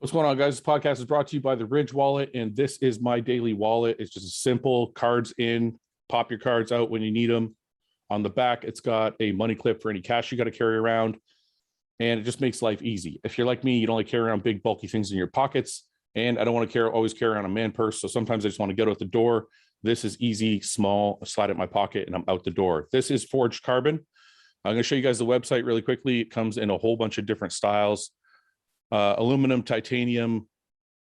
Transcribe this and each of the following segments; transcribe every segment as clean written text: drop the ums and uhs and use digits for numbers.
What's going on, guys? This podcast is brought to you by the Ridge Wallet, and this is my daily wallet. It's just a simple cards in, pop your cards out when you need them. On the back, it's got a money clip for any cash you got to carry around, and it just makes life easy. If you're like me, you don't like carry around big, bulky things in your pockets, and I don't want to always carry around a man purse, so sometimes I just want to get out the door. This is easy, small, slide it in my pocket, and I'm out the door. This is forged carbon. I'm going to show you guys the website really quickly. It comes in a whole bunch of different styles. Aluminum, titanium.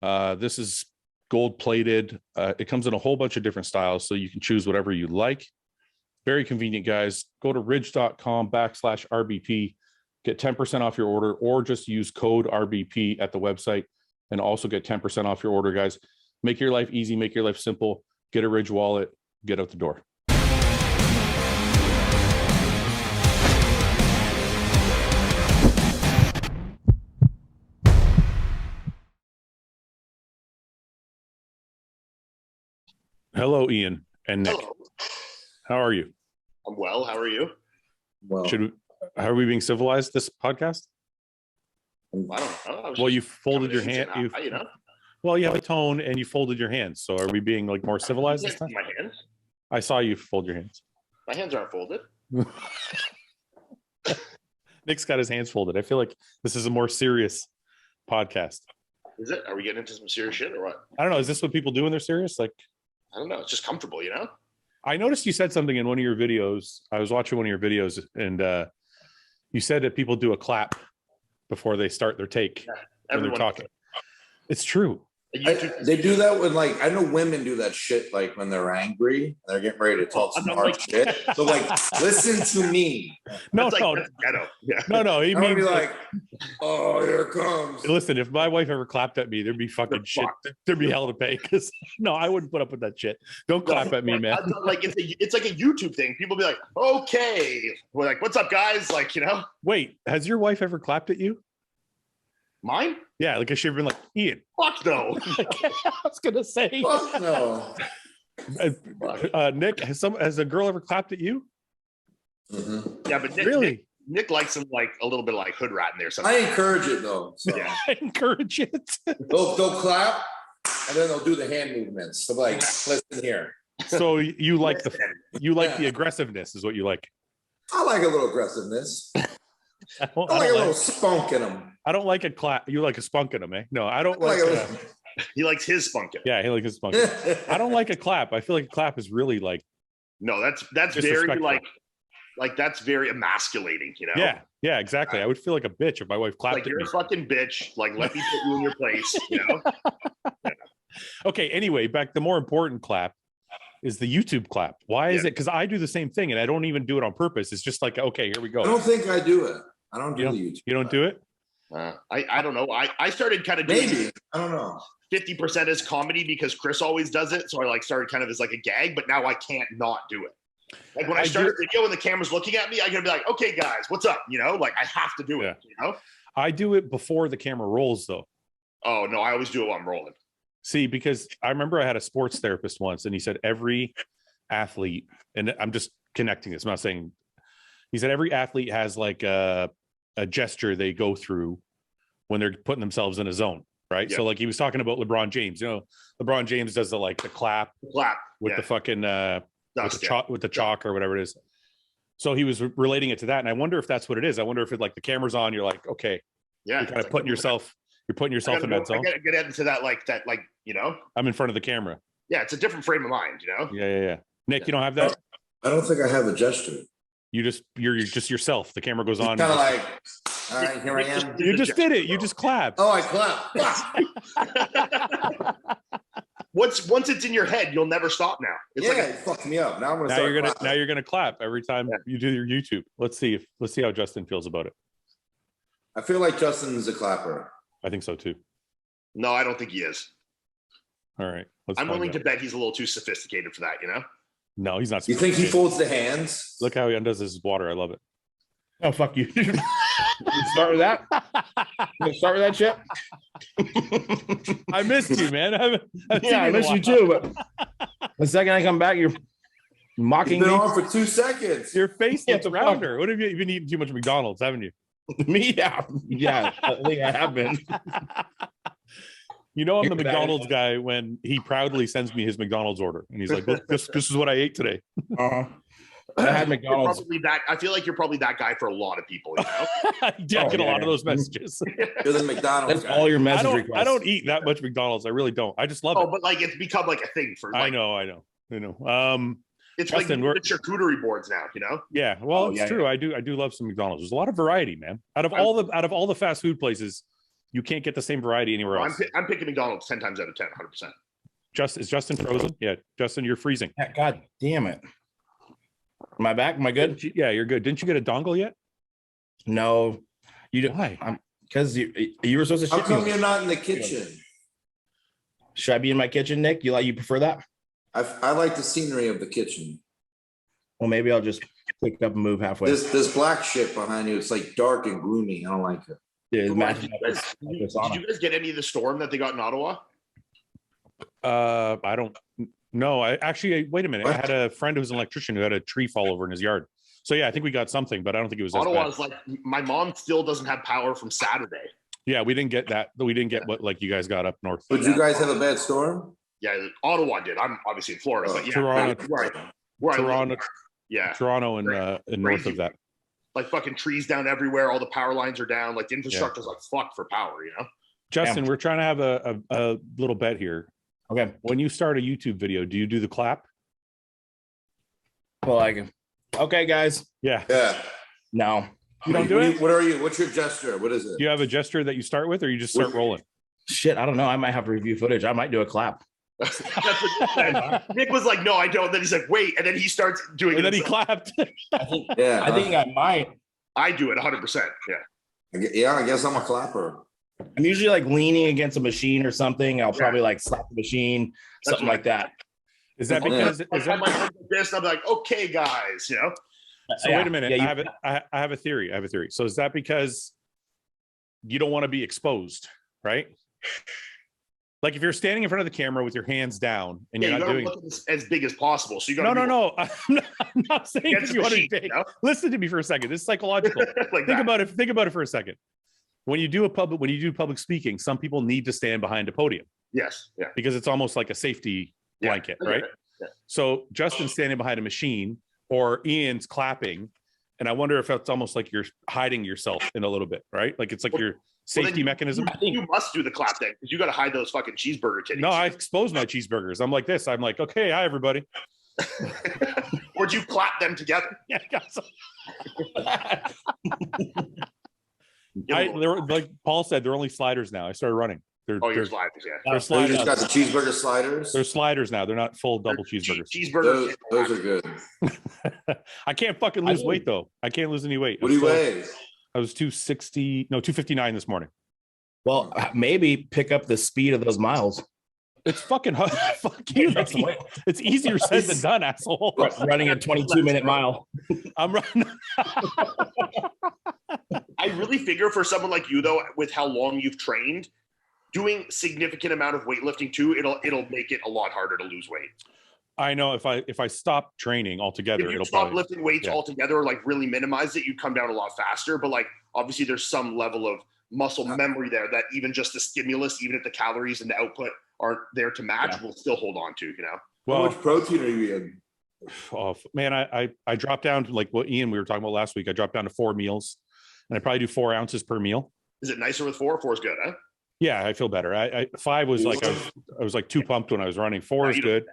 This is gold plated. It comes in a whole bunch of different styles, so you can choose whatever you like. Very convenient, guys. Go to ridge.com/RBP, get 10% off your order, or just use code RBP at the website and also get 10% off your order, guys. Make your life easy, make your life simple. Get a Ridge wallet, get out the door. Hello, Ian and Nick. Hello. How are you? I'm well. How are you? Well, How are we being civilized this podcast? I don't know. Well, you folded your hand. Well, you have a tone and you folded your hands. So are we being like more civilized this time? My hands. I saw you fold your hands. My hands aren't folded. Nick's got his hands folded. I feel like this is a more serious podcast. Is it? Are we getting into some serious shit or what? I don't know. Is this what people do when they're serious? Like, I don't know. It's just comfortable, you know? I noticed you said something in one of your videos. I was watching one of your videos, and you said that people do a clap before they start their take when they're talking. It's true. they do that when, like, I know women do that shit, like when they're angry and they're getting ready to talk some hard shit. So, like, listen to me. No. He I would means be like, oh, here it comes. Listen, if my wife ever clapped at me, there'd be fucking shit. There'd be hell to pay. Because no, I wouldn't put up with that shit. Don't clap at me, man. Like it's like a YouTube thing. People be like, okay, we're like, what's up, guys? Like, you know. Wait, has your wife ever clapped at you? Mine? Yeah, like, has she ever been like, Ian? Fuck no. I was gonna say. Fuck no. Nick, has a girl ever clapped at you? Mm-hmm. Yeah, but Nick likes some, like, a little bit of, like, hood rat in there. Sometimes. I encourage it though. So. Yeah. I encourage it. They'll clap and then they'll do the hand movements. So, like, listen here. So you like the aggressiveness is what you like. I like a little aggressiveness. I like a little spunk in them. I don't like a clap. You like a spunk in them, eh? No, I don't like. He likes his spunk. Yeah, he likes his spunk. I don't like a clap. I feel like a clap is really like. No, that's very like that's very emasculating, you know? Yeah, exactly. I would feel like a bitch if my wife clapped. Like, you're a fucking bitch. Like, let me put you in your place, you know? Yeah. Okay. Anyway, the more important clap is the YouTube clap. Why is it? Because I do the same thing, and I don't even do it on purpose. It's just like, okay, here we go. I don't think I do it. I don't do the YouTube. You don't do it? I don't know. I started kind of doing maybe. I don't know. 50% as comedy because Chris always does it. So I, like, started kind of as like a gag, but now I can't not do it. Like, when I start a video and the camera's looking at me, I gotta be like, okay, guys, what's up? You know, like, I have to do it, you know? I do it before the camera rolls, though. Oh, no, I always do it while I'm rolling. See, because I remember I had a sports therapist once, and he said every athlete, and I'm just connecting this, I'm not saying, he said every athlete has like a gesture they go through when they're putting themselves in a zone, right? Yep. So, like, he was talking about LeBron James. You know, LeBron James does the clap with the fucking with the chalk or whatever it is. So he was relating it to that, and I wonder if that's what it is. I wonder if it, like, the camera's on, you're like, okay, you're kind of putting yourself. You're putting yourself in that zone. I gotta get into that, you know. I'm in front of the camera. Yeah, it's a different frame of mind, you know. Yeah. Nick, you don't have that? I don't think I have a gesture. You're just yourself. The camera goes on. Kind of like, all right, here I am. You just did it. You just clapped. Oh, I clapped. Once it's in your head, you'll never stop now. It fucked me up. Now you're gonna clap every time you do your YouTube. Let's see how Justin feels about it. I feel like Justin is a clapper. I think so too. No, I don't think he is. All right. I'm willing to bet he's a little too sophisticated for that, you know? No, he's not. You think he folds the hands? Look how he undoes his water. I love it. Oh, fuck you. You start with that? You start with that shit? I missed you, man. I missed you too, but the second I come back, you're mocking me. You've been on for 2 seconds. Your face looks rounder. What have you been eating too much McDonald's, haven't you? Me? Yeah, I think I have been. You know, I'm the Here's that. McDonald's guy when he proudly sends me his McDonald's order, and he's like, "Look, this is what I ate today." Uh-huh. I had McDonald's. I feel like you're probably that guy for a lot of people. You know? I get a lot of those messages. You're the McDonald's That's guy. all your message I requests. don't eat that much McDonald's. I really don't. I just love it. But like it's become like a thing for. Like, I know. It's Justin, like the charcuterie boards now. You know. Yeah, well, it's true. Yeah. I do love some McDonald's. There's a lot of variety, man. Out of all the fast food places, you can't get the same variety anywhere else. I'm picking McDonald's 10 times out of 10, 100%. Is Justin frozen? Yeah, Justin, you're freezing. God damn it. Am I back? Am I good? Yeah, you're good. Didn't you get a dongle yet? No. You do. Why? Because you were supposed to How ship come me. you're not in the kitchen? Should I be in my kitchen, Nick? You prefer that? I like the scenery of the kitchen. Well, maybe I'll just pick up and move halfway. This black shit behind you, it's like dark and gloomy. I don't like it. Yeah, Did imagine you guys get any of the storm that they got in Ottawa? I don't know. Wait a minute. What? I had a friend who was an electrician who had a tree fall over in his yard. So yeah, I think we got something, but I don't think it was as Ottawa bad. is like my mom still doesn't have power from Saturday. Yeah, we didn't get that. We didn't get what like you guys got up north. But you guys have a bad storm? Yeah, Ottawa did. I'm obviously in Florida, but yeah, Toronto. where I Toronto, live, yeah, Toronto, and north of that. like fucking trees down everywhere. All the power lines are down. Like the infrastructure's like fucked for power. You know. Justin, we're trying to have a little bet here. Okay. When you start a YouTube video, do you do the clap? Well, okay, guys. Yeah. Yeah. No. You don't do it? What are you? What's your gesture? What is it? Do you have a gesture that you start with, or you just start rolling? Shit, I don't know. I might have to review footage. I might do a clap. That's what Nick was like, no, I don't. Then he's like, wait, and then he starts doing And it. then he clapped. Yeah. I think I might. I do it 100%. Yeah. Yeah, I guess I'm a clapper. I'm usually like leaning against a machine or something. I'll probably like slap the machine, something like that. Is that because? I have my hand like this, and I'm like, okay, guys, you know. So wait a minute. I have a theory. So is that because you don't want to be exposed, right? Like if you're standing in front of the camera with your hands down and you're not doing look as big as possible. So you got no. I'm not saying if you want to be big. You know? Listen to me for a second. This is psychological. Think about it for a second. When you do public speaking, some people need to stand behind a podium. Yes. Yeah. Because it's almost like a safety blanket, right? Yeah. So Justin's standing behind a machine or Ian's clapping. And I wonder if that's almost like you're hiding yourself in a little bit, right? Like it's like your safety mechanism. You must do the clap then, because you got to hide those fucking cheeseburger titties. No, I expose my cheeseburgers. I'm like this. I'm like, okay, hi everybody. Or do you clap them together? Yeah, I got some. They're, like Paul said, they're only sliders now. I started running. Your sliders, yeah. They're You sliders. just got the cheeseburger sliders. They're sliders now. They're not full double cheeseburgers. Cheeseburgers. Those are good. I can't fucking lose weight though. I can't lose any weight. What do you weigh? I was 259 this morning. Well, maybe pick up the speed of those miles. It's fucking hard. Fuck you. It's easier said than done, asshole. Running a 22-minute mile. I'm running. I really figure for someone like you though, with how long you've trained, doing significant amount of weightlifting too, it'll make it a lot harder to lose weight. I know if I stop training altogether, if you it'll stop probably lifting weights altogether, like really minimize it, you'd come down a lot faster. But like obviously there's some level of muscle memory there that even just the stimulus, even if the calories and the output aren't there to match, will still hold on to, you know. How much protein are you in? Oh man, I dropped down to like what Ian we were talking about last week. I dropped down to 4 meals, and I probably do 4 ounces per meal. Is it nicer with 4? 4 is good, huh? Yeah, I feel better. I 5 was like I was like too pumped when I was running. 4 is good.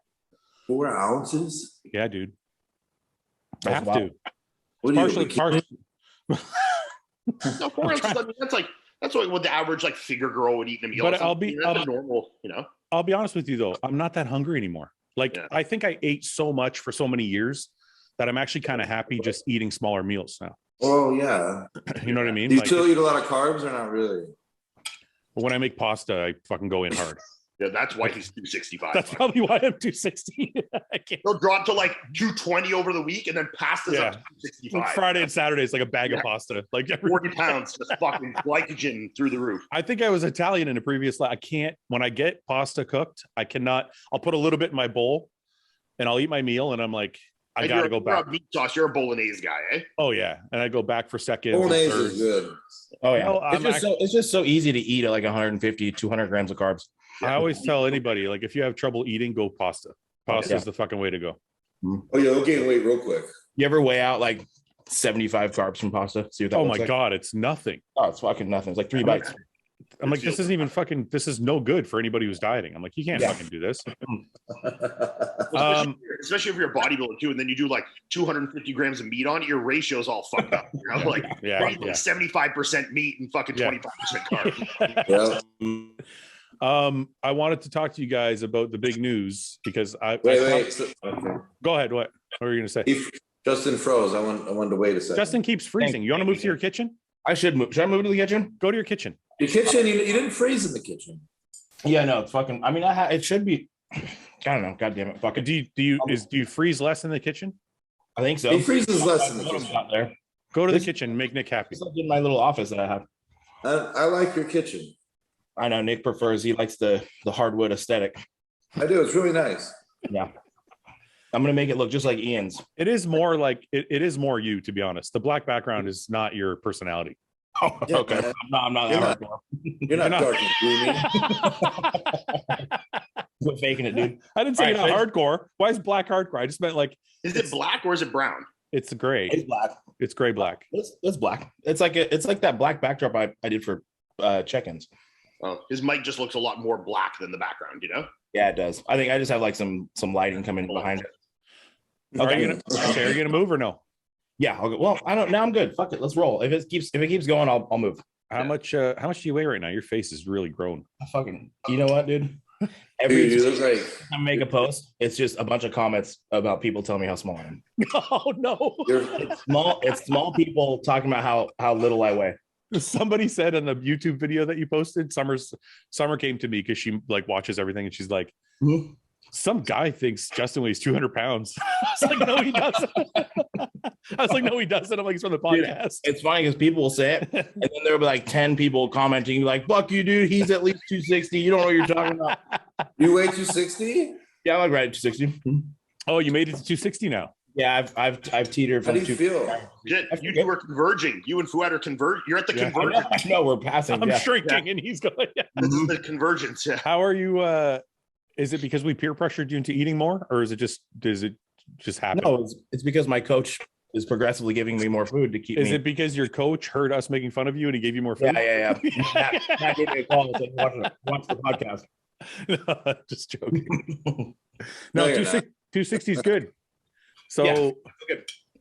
4 ounces? Yeah, dude. I have to. What are you? Partially. No, 4 ounces. I mean, that's what the average like figure girl would eat in a meal. But I'll be normal, you know. I'll be honest with you though. I'm not that hungry anymore. Like I think I ate so much for so many years that I'm actually kind of happy just eating smaller meals now. Oh yeah. You know what I mean? Do you still eat a lot of carbs or not really? When I make pasta, I fucking go in hard. Yeah, that's why he's 265. That's probably why I'm 260. I can't. He'll drop to like 220 over the week, and then pasta's up to 265. Friday and Saturday is like a bag of pasta, like 40 pounds, just fucking glycogen through the roof. I think I was Italian in a previous life. I can't, when I get pasta cooked, I cannot. I'll put a little bit in my bowl, and I'll eat my meal, and I'm like, I gotta go back. You're a meat sauce. You're a bolognese guy, eh? Oh yeah, and I go back for seconds. Bolognese is good. Oh yeah, No, it's just so easy to eat at like 150, 200 grams of carbs. I always tell anybody, like, if you have trouble eating, go pasta. Pasta is the fucking way to go. Oh yeah, okay, wait, real quick. You ever weigh out like 75 carbs from pasta? See what that Oh looks my like? God, it's nothing. Oh, it's fucking nothing. It's like 3 bites. I'm like, this isn't even fucking. This is no good for anybody who's dieting. I'm like, you can't fucking do this. Especially if you're a bodybuilder too, and then you do like 250 grams of meat on it, your ratio's all fucked up. You know, like 75% meat and fucking 25% carbs. Yeah. I wanted to talk to you guys about the big news because Wait. Go ahead. What were you gonna say? Justin froze. I wanted to wait a second. Justin keeps freezing. You want to move to your kitchen? I should move. Should I move to the kitchen? Go to your kitchen. Your kitchen, you didn't freeze in the kitchen. Yeah, no, it's fucking. I mean, it should be. I don't know. God damn it. Fucking. Do you freeze less in the kitchen? I think so. He freezes less in the kitchen. Out there. Go to the kitchen. Make Nick happy. It's like in my little office that I have. I like your kitchen. I know Nick prefers. He likes the hardwood aesthetic. I do. It's really nice. Yeah. I'm gonna make it look just like Ian's. It is more like it is more you, to be honest. The black background is not your personality. Oh, Yeah, okay. man. I'm not You're that not- hardcore. You're not dark and gloomy. Quit faking it, dude. I didn't say All not right, hardcore. Why is black hardcore? I just meant like Is it black or is it brown? it's gray. It's black. It's gray black. It's black. It's like that black backdrop I did for check-ins. Oh, his mic just looks a lot more black than the background, you know? Yeah, it does. I think I just have like some lighting coming behind it. Are you gonna move or no? Yeah, I'll go. Well, I don't. Now I'm good. Fuck it. Let's roll. If it keeps going, I'll move. How much do you weigh right now? Your face is really grown. Fucking. You know what, dude? Dude, you look like I make a post, it's just a bunch of comments about people telling me how small I am. Oh no. It's small people talking about how little I weigh. Somebody said on the YouTube video that you posted, Summer came to me because she like watches everything and she's like, some guy thinks Justin weighs 200 pounds. I was like, no, he doesn't. I'm like, he's from the podcast. It's funny because people will say it, and then there'll be like 10 people commenting like, fuck you, dude. He's at least 260. You don't know what you're talking about. you weigh 260? Yeah, I'm like right at 260. Oh, you made it to 260 now. Yeah, I've teetered How from do you feel? Shit, you two are converging. You and Fouad are converging. You're at the convergence. I know we're passing. I'm yeah. shrinking and he's going. Yeah. This is the convergence. Yeah. How are you? Is it because we peer pressured you into eating more, or does it just happen? No, it's because my coach is progressively giving me more food to keep Is me. it because your coach heard us making fun of you and he gave you more food? Yeah. Matt gave me a call and said, watch the podcast. No, just joking. No, No, you're not. 260 is good. So Yeah.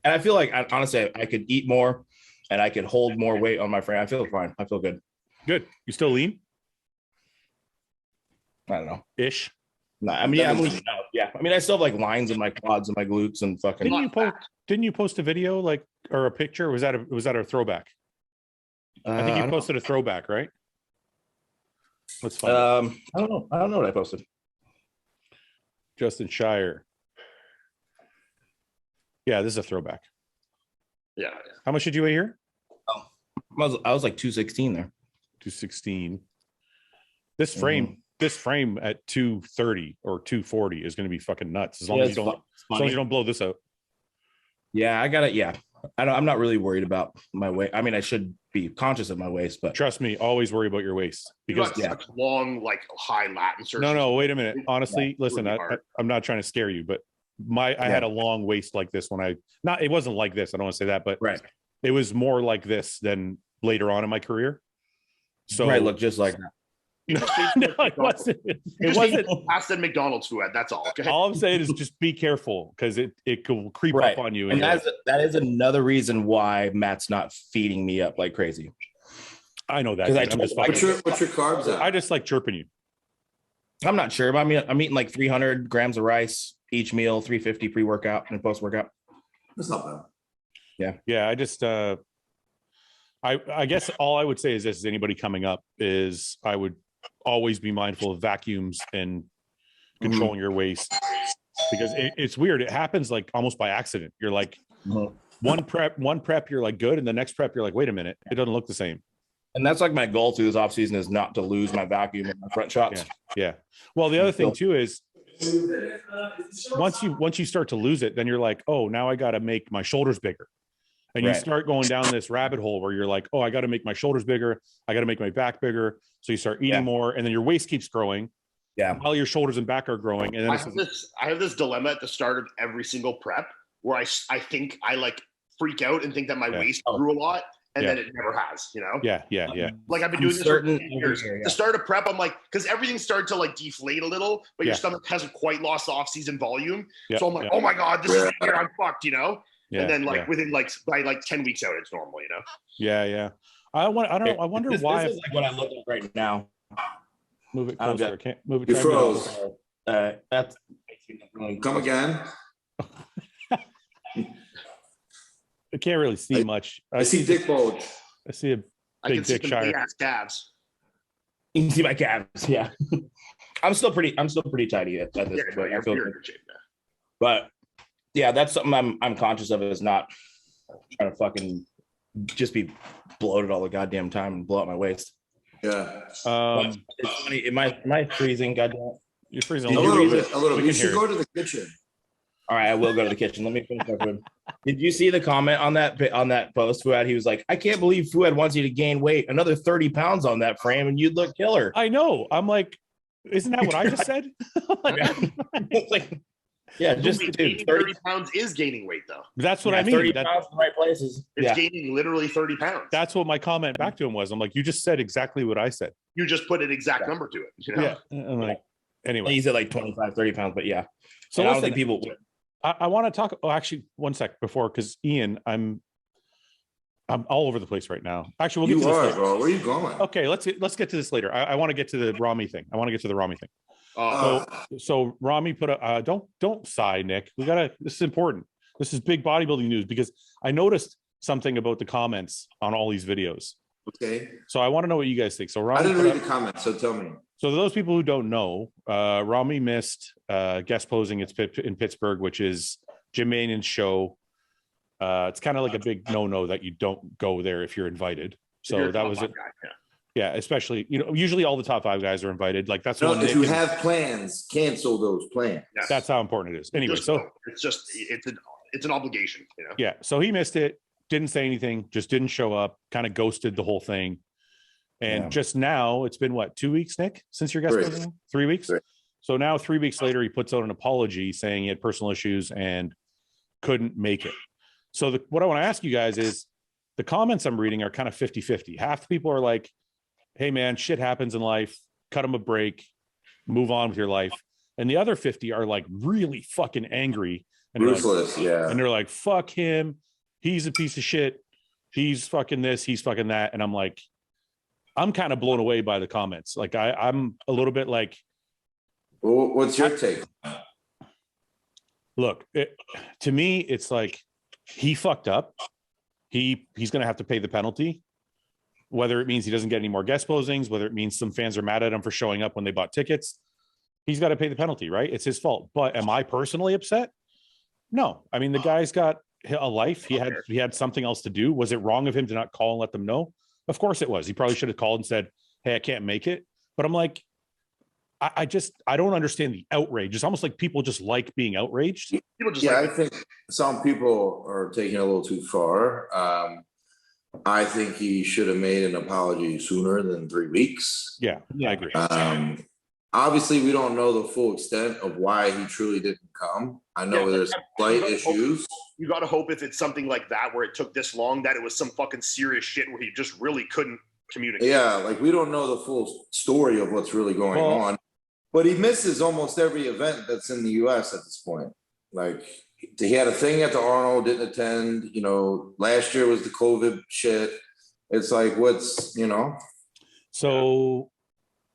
And I feel like, honestly, I could eat more and I could hold more weight on my frame. I feel fine. I feel good. good. You still lean? I don't know. Ish. No, I mean, yeah, I'm leaning out. Yeah. I mean, I still have like lines in my quads and my glutes and fucking. Didn't you post a video or a picture? Was that a throwback? I think you posted a throwback, right? Let's find it. I don't know. I don't know what I posted. Justin Shier. Yeah, this is a throwback. Yeah. How much did you weigh here? I was like 216 there. 216. This frame at 230 or 240 is going to be fucking nuts as long as you don't blow this out. Yeah, I got it. Yeah. I'm not really worried about my weight. I mean, I should be conscious of my waist, but Trust me, always worry about your waist because Such long, like high lat insertions. no, wait a minute. Honestly, listen, I'm not trying to scare you, but I had a long waist like this when it wasn't like this. I don't want to say that, but right. It was more like this than later on in my career. So I look just like that. no, it wasn't. It wasn't. Past McDonald's, Fouad. That's all. Okay. All I'm saying is just be careful because it will creep Right. up on you. And that is another reason why Matt's not feeding me up like crazy. I know that. Because I dude. I'm just What's your carbs at? I just like chirping you. I'm not sure, but I mean, I'm eating like 300 grams of rice each meal, 350 pre-workout and post-workout. That's not bad. Yeah, I just I guess all I would say is this: is anybody coming up is I would always be mindful of vacuums and controlling your waist because it's weird. It happens like almost by accident. You're like one prep, you're like good, and the next prep, you're like, wait a minute, it doesn't look the same. And that's like my goal through this offseason is not to lose my vacuum and my front shots. Yeah. Well, the other thing too is once you start to lose it, then you're like, oh, now I got to make my shoulders bigger. And you start going down this rabbit hole where you're like, oh, I got to make my shoulders bigger. I got to make my back bigger. So you start eating more, and then your waist keeps growing. Yeah. While your shoulders and back are growing. And then I have this dilemma at the start of every single prep where I think I like freak out and think that my waist grew a lot, and then it never has, you know? Yeah. Like I've been doing this for 10 years. To start a prep, I'm like, because everything started to like deflate a little, but your stomach hasn't quite lost off-season volume. So I'm like, oh my God, this is the year I'm fucked, you know? And then within by 10 weeks out, it's normal, you know? Yeah. I wonder why. This is like what I look like right now. Move it closer. I can't move it. You froze. That's Come again. I can't really see much. I see dick bulge. I see a big dick Shier. Calves. You can see my calves. Yeah. I'm still pretty tidy at this point. I feel good. But yeah, that's something I'm conscious of, is not trying to fucking just be bloated all the goddamn time and blow up my waist. Yeah. It's funny. Am I freezing? Goddamn. You're freezing a little bit. You should go to the kitchen. All right, I will go to the kitchen. Let me finish my food. Did you see the comment on that post, Fouad? He was like, I can't believe Fouad wants you to gain weight. Another 30 pounds on that frame and you'd look killer. I know. I'm like, isn't that what I just said? Yeah, just 30 pounds is gaining weight, though. That's what I mean. 30 pounds in the right places. It's gaining literally 30 pounds. That's what my comment back to him was. I'm like, you just said exactly what I said. You just put an exact number to it. You know? Yeah. I'm like, anyway. He's at like 25, 30 pounds, but yeah. So I don't think people would. I want to talk. Oh, actually, one sec before, because Iain, I'm all over the place right now. Actually, we'll get to this later. Bro. Where are you going? Okay, let's get to this later. I want to get to the Ramy thing. So Ramy put a don't sigh, Nick. This is important. This is big bodybuilding news, because I noticed something about the comments on all these videos. Okay. So I want to know what you guys think. So Ramy, I didn't read the comments, so tell me. So those people who don't know, Ramy missed guest posing in Pittsburgh, which is Jim Maynion's show. It's kind of like a big no-no that you don't go there if you're invited. So that was it. Yeah, especially, usually all the top 5 guys are invited. Like that's what. If you have plans, cancel those plans. Yes. That's how important it is. Anyway, it's an obligation. Yeah. So he missed it. Didn't say anything. Just didn't show up. Kind of ghosted the whole thing. And just now, it's been what, 2 weeks, Nick, since your guest posing? 3 weeks. So now 3 weeks later, he puts out an apology saying he had personal issues and couldn't make it. So what I want to ask you guys is, the comments I'm reading are kind of 50-50. Half the people are like, hey man, shit happens in life, cut him a break, move on with your life. And the other 50 are like really fucking angry. And ruthless, And they're like, fuck him. He's a piece of shit. He's fucking this, he's fucking that. And I'm like, I'm kind of blown away by the comments. Like I'm a little bit like, what's your take? Look, to me, it's like, he fucked up. He's going to have to pay the penalty, whether it means he doesn't get any more guest posings, whether it means some fans are mad at him for showing up when they bought tickets. He's got to pay the penalty, right? It's his fault. But am I personally upset? No. I mean, the guy's got a life. He had something else to do. Was it wrong of him to not call and let them know? Of course it was. He probably should have called and said, hey, I can't make it. But I'm like, I don't understand the outrage. It's almost like people just like being outraged. I think some people are taking it a little too far. I think he should have made an apology sooner than 3 weeks. Yeah, I agree. Obviously, we don't know the full extent of why he truly didn't come. I know there's slight issues. You got to hope if it's something like that where it took this long, that it was some fucking serious shit where he just really couldn't communicate. Yeah, like we don't know the full story of what's really going on. But he misses almost every event that's in the U.S. at this point. Like he had a thing at the Arnold, didn't attend. Last year was the COVID shit. It's like, So,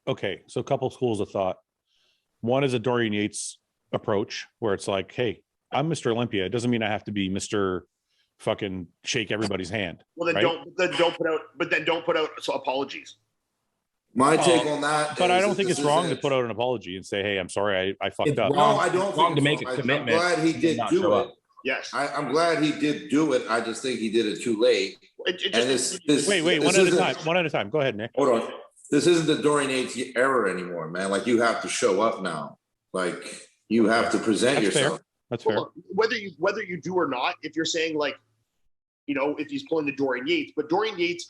okay. So a couple schools of thought. One is a Dorian Yates approach, where it's like, hey, I'm Mr. Olympia. It doesn't mean I have to be Mr. fucking shake everybody's hand. Well, then don't put out apologies. My take on that, but I don't think it's wrong to put out an apology and say, "Hey, I'm sorry, I fucked up." No, I don't think to make a commitment. I'm glad he did do it. Yes, I'm glad he did do it. I just think he did it too late. Wait, one at a time. Go ahead, Nick. Hold on. This isn't the Dorian Yates era anymore, man. Like you have to show up now. Like you have to present That's yourself. fair. That's fair. Look, whether you do or not, if you're saying like, you know, if he's pulling the Dorian Yates, but Dorian Yates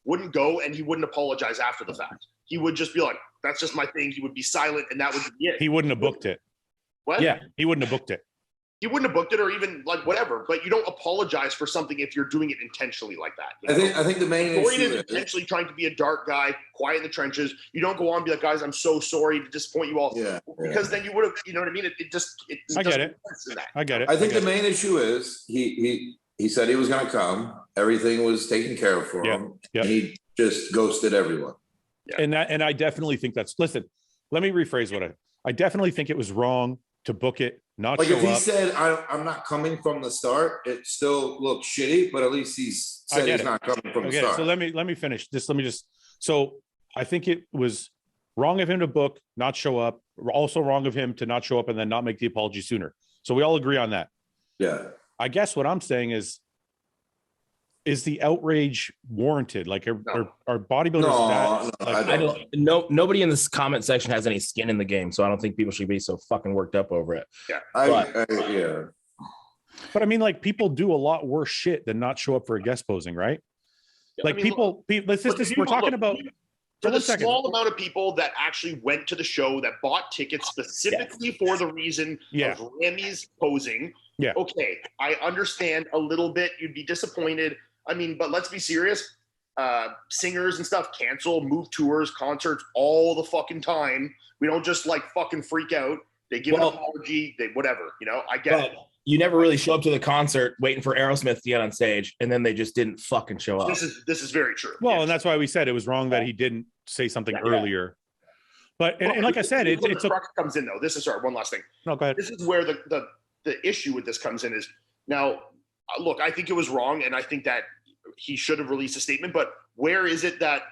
wouldn't go and he wouldn't apologize after the fact. He would just be like, that's just my thing. He would be silent and that would be it. He wouldn't have booked it. What? Yeah. He wouldn't have booked it. He wouldn't have booked it or even like whatever, but you don't apologize for something if you're doing it intentionally like that. I think the main Dorian issue is intentionally trying to be a dark guy, quiet in the trenches. You don't go on and be like, guys, I'm so sorry to disappoint you all. Yeah. Because then you would have, you know what I mean? It I get it. I get it. I think the main issue is he said he was going to come. Everything was taken care of for him. Yeah. And he just ghosted everyone. Yeah. And I definitely think that's, listen, let me rephrase what I definitely think it was wrong to book it, not Like show if he up. said, I'm not coming from the start, it still looks shitty, but at least he's said he's not coming from the start. So let me finish this. So I think it was wrong of him to book, not show up. Also wrong of him to not show up and then not make the apology sooner. So we all agree on that. Yeah. I guess what I'm saying is the outrage warranted? Like are bodybuilders I don't. Nobody in this comment section has any skin in the game, so I don't think people should be so fucking worked up over it. Yeah. Yeah. But I mean, like, people do a lot worse shit than not show up for a guest posing, right? Like, I mean, we're talking about for the small amount of people that actually went to the show that bought tickets specifically for the reason of RAMY'S posing. Yeah. Okay, I understand a little bit. You'd be disappointed. I mean, but let's be serious. Singers and stuff cancel, move tours, concerts all the fucking time. We don't just like fucking freak out. They give an apology, they whatever, you know. I get it. You never really show up to the concert waiting for Aerosmith to get on stage, and then they just didn't fucking show up. This is very true. Well, and that's why we said it was wrong that he didn't say something earlier. But and like I said, it's the crux comes in though. This is one last thing. No, go ahead. This is where the issue with this comes in is now. Look, I think it was wrong, and I think that he should have released a statement. But where is it that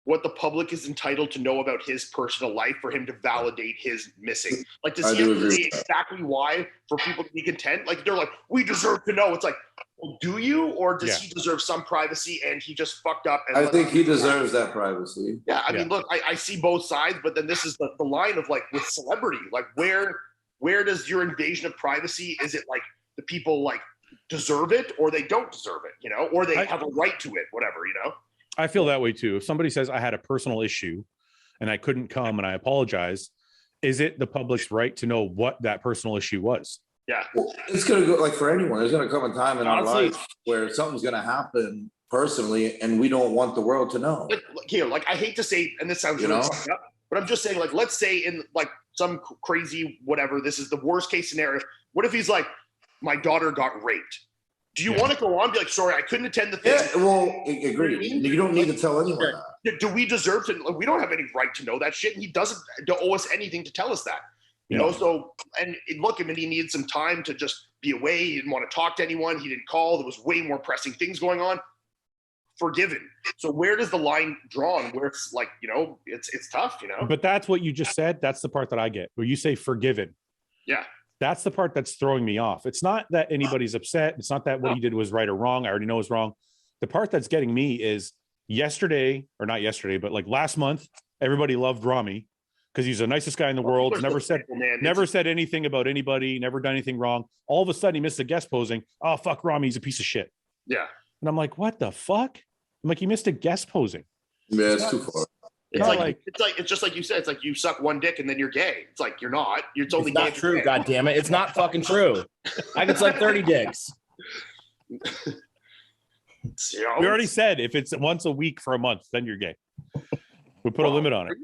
what the public is entitled to know about his personal life for him to validate his missing? Like, does he have to say exactly why for people to be content? Like, they're like, we deserve to know. It's like, well, do you, or does he deserve some privacy and he just fucked up? And I think he deserves that privacy. Yeah, I mean, look, I see both sides, but then this is the line of like with celebrity, like where does your invasion of privacy? Is it like the people like deserve it or they don't deserve it, you know, or they have a right to it, whatever, you know? I feel that way too. If somebody says I had a personal issue and I couldn't come and I apologize, is it the public's right to know what that personal issue was? Yeah. Well, it's going to go like for anyone. There's going to come a time in our life where something's going to happen personally, and we don't want the world to know. Like I hate to say, and this sounds really fucked up, but I'm just saying, like, let's say in like some crazy whatever, this is the worst case scenario. What if he's like, my daughter got raped? Do you want to go on and be like, sorry, I couldn't attend the thing? Yeah, well, agree. You don't need to tell anyone that. Do we deserve to? Like, we don't have any right to know that shit, and he doesn't owe us anything to tell us that. You know, so, and look, I mean, he needed some time to just be away. He didn't want to talk to anyone. He didn't call. There was way more pressing things going on. Forgiven. So where does the line drawn where it's like, you know, it's tough, you know? But that's what you just said. That's the part that I get where you say forgiven. Yeah. That's the part that's throwing me off. It's not that anybody's upset. It's not that what he did was right or wrong. I already know is wrong. The part that's getting me is yesterday, or not yesterday, but like last month, everybody loved Ramy because he's the nicest guy in the world. Never said anything about anybody, never done anything wrong. All of a sudden he missed a guest posing. Oh, fuck Ramy, he's a piece of shit. Yeah. And I'm like, what the fuck? I'm like, he missed a guest posing. Yeah, it's too far. It's just like you said. It's like you suck one dick and then you're gay. It's like you're not. It's only not true. God damn it! It's not fucking true. I can suck 30 dicks. We already said if it's once a week for a month, then you're gay. We put a limit on it.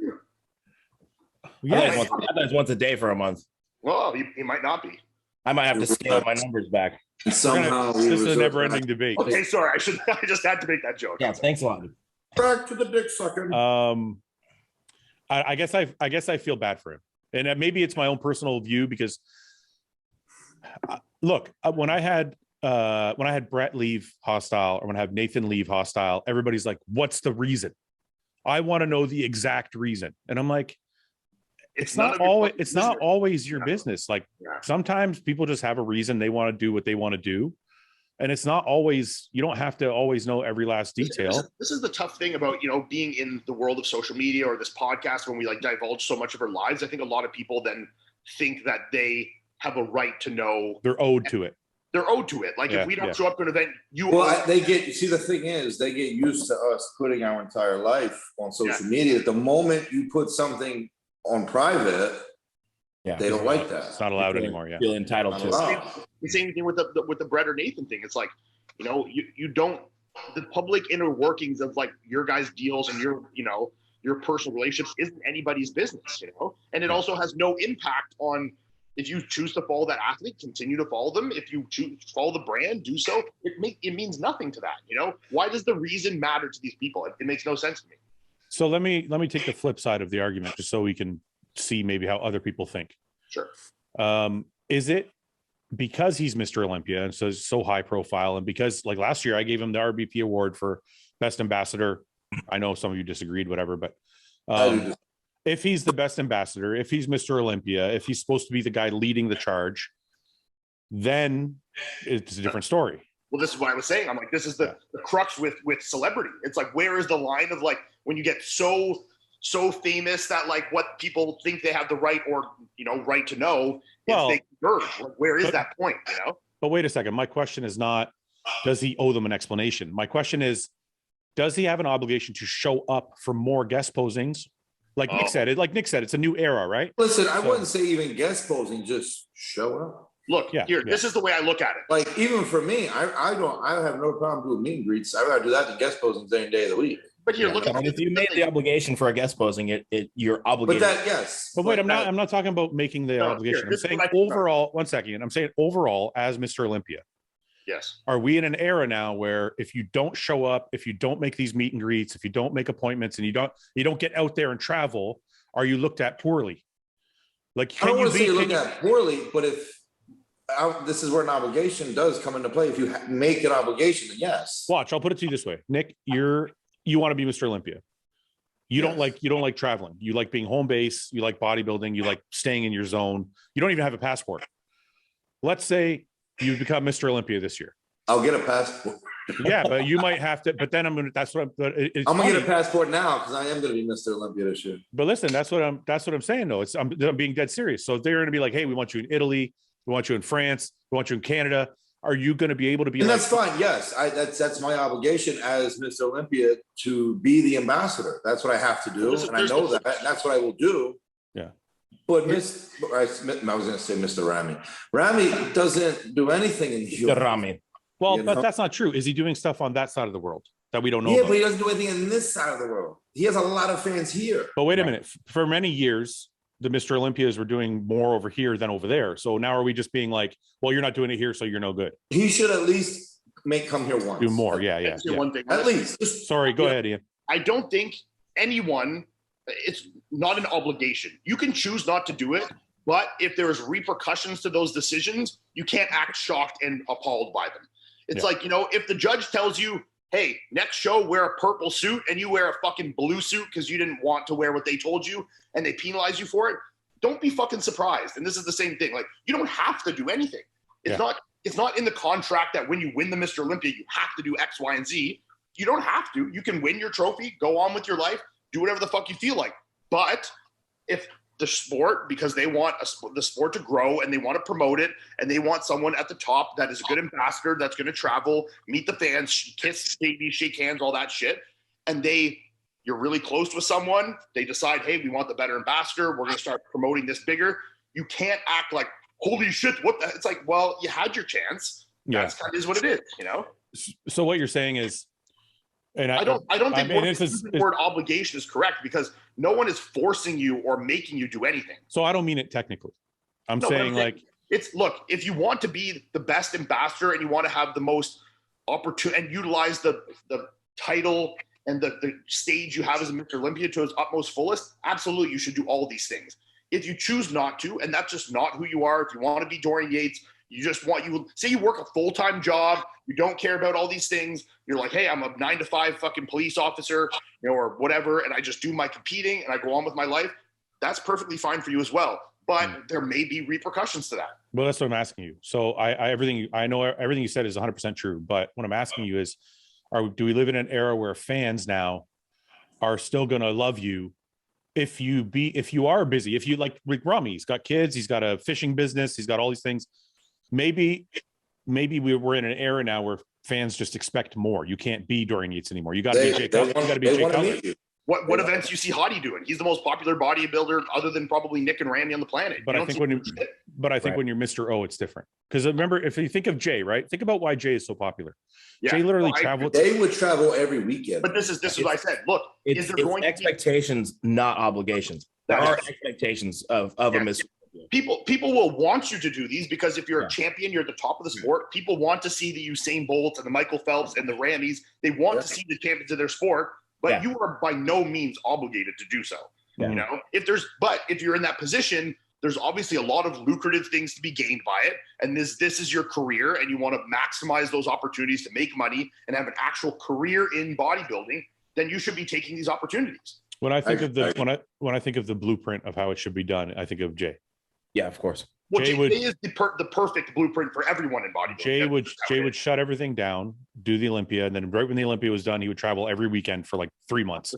Yeah, I thought it's once a day for a month. Well, he might not be. I might have to scale my numbers back. Somehow this is a never-ending debate. Okay, sorry. I just had to make that joke. Yeah, thanks a lot. Back to the dick sucking. I guess I feel bad for him, and maybe it's my own personal view because, look, when I had Brett leave Hostile, or when I have Nathan leave Hostile, everybody's like, "What's the reason?" I want to know the exact reason, and I'm like, it's not always your business. Like sometimes people just have a reason they want to do what they want to do. And it's not always, you don't have to always know every last detail. This is the tough thing about, you know, being in the world of social media or this podcast when we like divulge so much of our lives. I think a lot of people then think that they have a right to know. They're owed to it. They're owed to it. Like if we don't show up to an event, they get, see, the thing is, they get used to us putting our entire life on social media. The moment you put something on private, they don't like that. It's not allowed anymore. Feel entitled to it. The same thing with the Brett or Nathan thing. It's like, you know, you don't, the public inner workings of like your guys' deals and your, you know, your personal relationships isn't anybody's business, you know, and it also has no impact on. If you choose to follow that athlete, continue to follow them. If you choose to follow the brand, do so. It means nothing to that. You know, why does the reason matter to these people? It makes no sense to me. So let me take the flip side of the argument, just so we can see maybe how other people think. Sure. Is it because he's Mr. Olympia and so high profile, and because like last year I gave him the RBP award for best ambassador. I know some of you disagreed, whatever, but if he's the best ambassador, if he's Mr. Olympia, if he's supposed to be the guy leading the charge, then it's a different story. Well, this is what I was saying. I'm like, this is the crux with celebrity. It's like, where is the line of like, when you get so famous that like what people think they have the right or, you know, right to know, if they converge. Like, where is that point, you know? But wait a second. My question is not, does he owe them an explanation? My question is, does he have an obligation to show up for more guest posings? Like Nick said, it's a new era, right? Listen, I wouldn't say even guest posing, just show up. Look, this is the way I look at it. Like, even for me, I have no problem doing meet and greets. I'd rather do that than guest posings any day of the week. But here, look, if you made the obligation for a guest posing, you're obligated. But that, yes. But wait, I'm not talking about making the obligation. I'm saying overall, one second. I'm saying overall as Mr. Olympia. Yes. Are we in an era now where if you don't show up, if you don't make these meet and greets, if you don't make appointments, and you don't get out there and travel, are you looked at poorly? Like, I don't want to say you're looked at poorly, but if this is where an obligation does come into play, if you make an obligation, then yes. Watch, I'll put it to you this way, Nick. You want to be Mr. Olympia. You don't like traveling. You like being home base. You like bodybuilding. You like staying in your zone. You don't even have a passport. Let's say you become Mr. Olympia this year. I'll get a passport. Yeah, but you might have to. But then I'm gonna get a passport now because I am going to be Mr. Olympia this year. But listen, that's what I'm saying though. I'm being dead serious. So they're going to be like, hey, we want you in Italy, we want you in France, we want you in Canada. Are you going to be able to be? And that's fine. Yes, that's my obligation as Mr. Olympia to be the ambassador. That's what I have to do, and I know that, and that's what I will do. Yeah. But I was going to say Mr. Ramy. Ramy doesn't do anything in the US. Ramy. Well, but that's not true. Is he doing stuff on that side of the world that we don't know? Yeah, about? But he doesn't do anything in this side of the world. He has a lot of fans here. But wait a minute. For many years, the Mr. Olympias were doing more over here than over there. So now are we just being like, well, you're not doing it here, so you're no good? He should at least come here once. Do more. Yeah. One thing. At least. Sorry, go ahead, Ian. I don't think anyone, it's not an obligation. You can choose not to do it, but if there's repercussions to those decisions, you can't act shocked and appalled by them. It's like, you know, if the judge tells you, hey, next show, wear a purple suit, and you wear a fucking blue suit because you didn't want to wear what they told you, and they penalize you for it, don't be fucking surprised. And this is the same thing. Like, you don't have to do anything. It's not in the contract that when you win the Mr. Olympia, you have to do X, Y, and Z. You don't have to. You can win your trophy, go on with your life, do whatever the fuck you feel like. But if the sport, because they want the sport to grow and they want to promote it and they want someone at the top that is a good ambassador that's going to travel, meet the fans, kiss babies, shake hands, all that shit, and you're really close with someone, they decide, hey, we want the better ambassador, we're going to start promoting this bigger. You can't act like, holy shit, what the? It's like, well, you had your chance. That's kind of is what it is, you know? So what you're saying is, and I don't think the word obligation is correct because no one is forcing you or making you do anything. So I don't mean it technically. I'm saying like, look, if you want to be the best ambassador and you want to have the most opportunity and utilize the title and the stage you have as a Mr. Olympia to its utmost fullest, absolutely, you should do all these things. If you choose not to, and that's just not who you are, if you want to be Dorian Yates, say you work a full-time job, you don't care about all these things, you're like, hey, I'm a 9-to-5 fucking police officer, you know, or whatever, and I just do my competing and I go on with my life, that's perfectly fine for you as well. But there may be repercussions to that. Well, that's what I'm asking you. So I know everything you said is 100% true, but what I'm asking you is, do we live in an era where fans now are still going to love you if you are busy, if you like Ramy, he's got kids, he's got a fishing business, he's got all these things. Maybe we're in an era now where fans just expect more. You can't be Dorian Yates anymore. You got to be Jay Cutler. You got to be Jay Cutler. What events you see Hottie doing? He's the most popular bodybuilder other than probably Nick and Ramy on the planet. But I think when you're Mr. O, it's different. Because remember, if you think of Jay, right? Think about why Jay is so popular. Yeah. Jay literally traveled. They would travel every weekend. But this is what I said. Look, is there going expectations, to be... not obligations. There are expectations of a Mr. People will want you to do these because if you're a champion, you're at the top of the sport. People want to see the Usain Bolts and the Michael Phelps and the Ramys. They want to see the champions of their sport. But you are by no means obligated to do so. You know, if you're in that position, there's obviously a lot of lucrative things to be gained by it. And this is your career and you want to maximize those opportunities to make money and have an actual career in bodybuilding, then you should be taking these opportunities. When I think when I think of the blueprint of how it should be done, I think of Jay. Yeah, of course. Well, Jay is the perfect blueprint for everyone in bodybuilding. Jay would shut everything down, do the Olympia, and then right when the Olympia was done, he would travel every weekend for like 3 months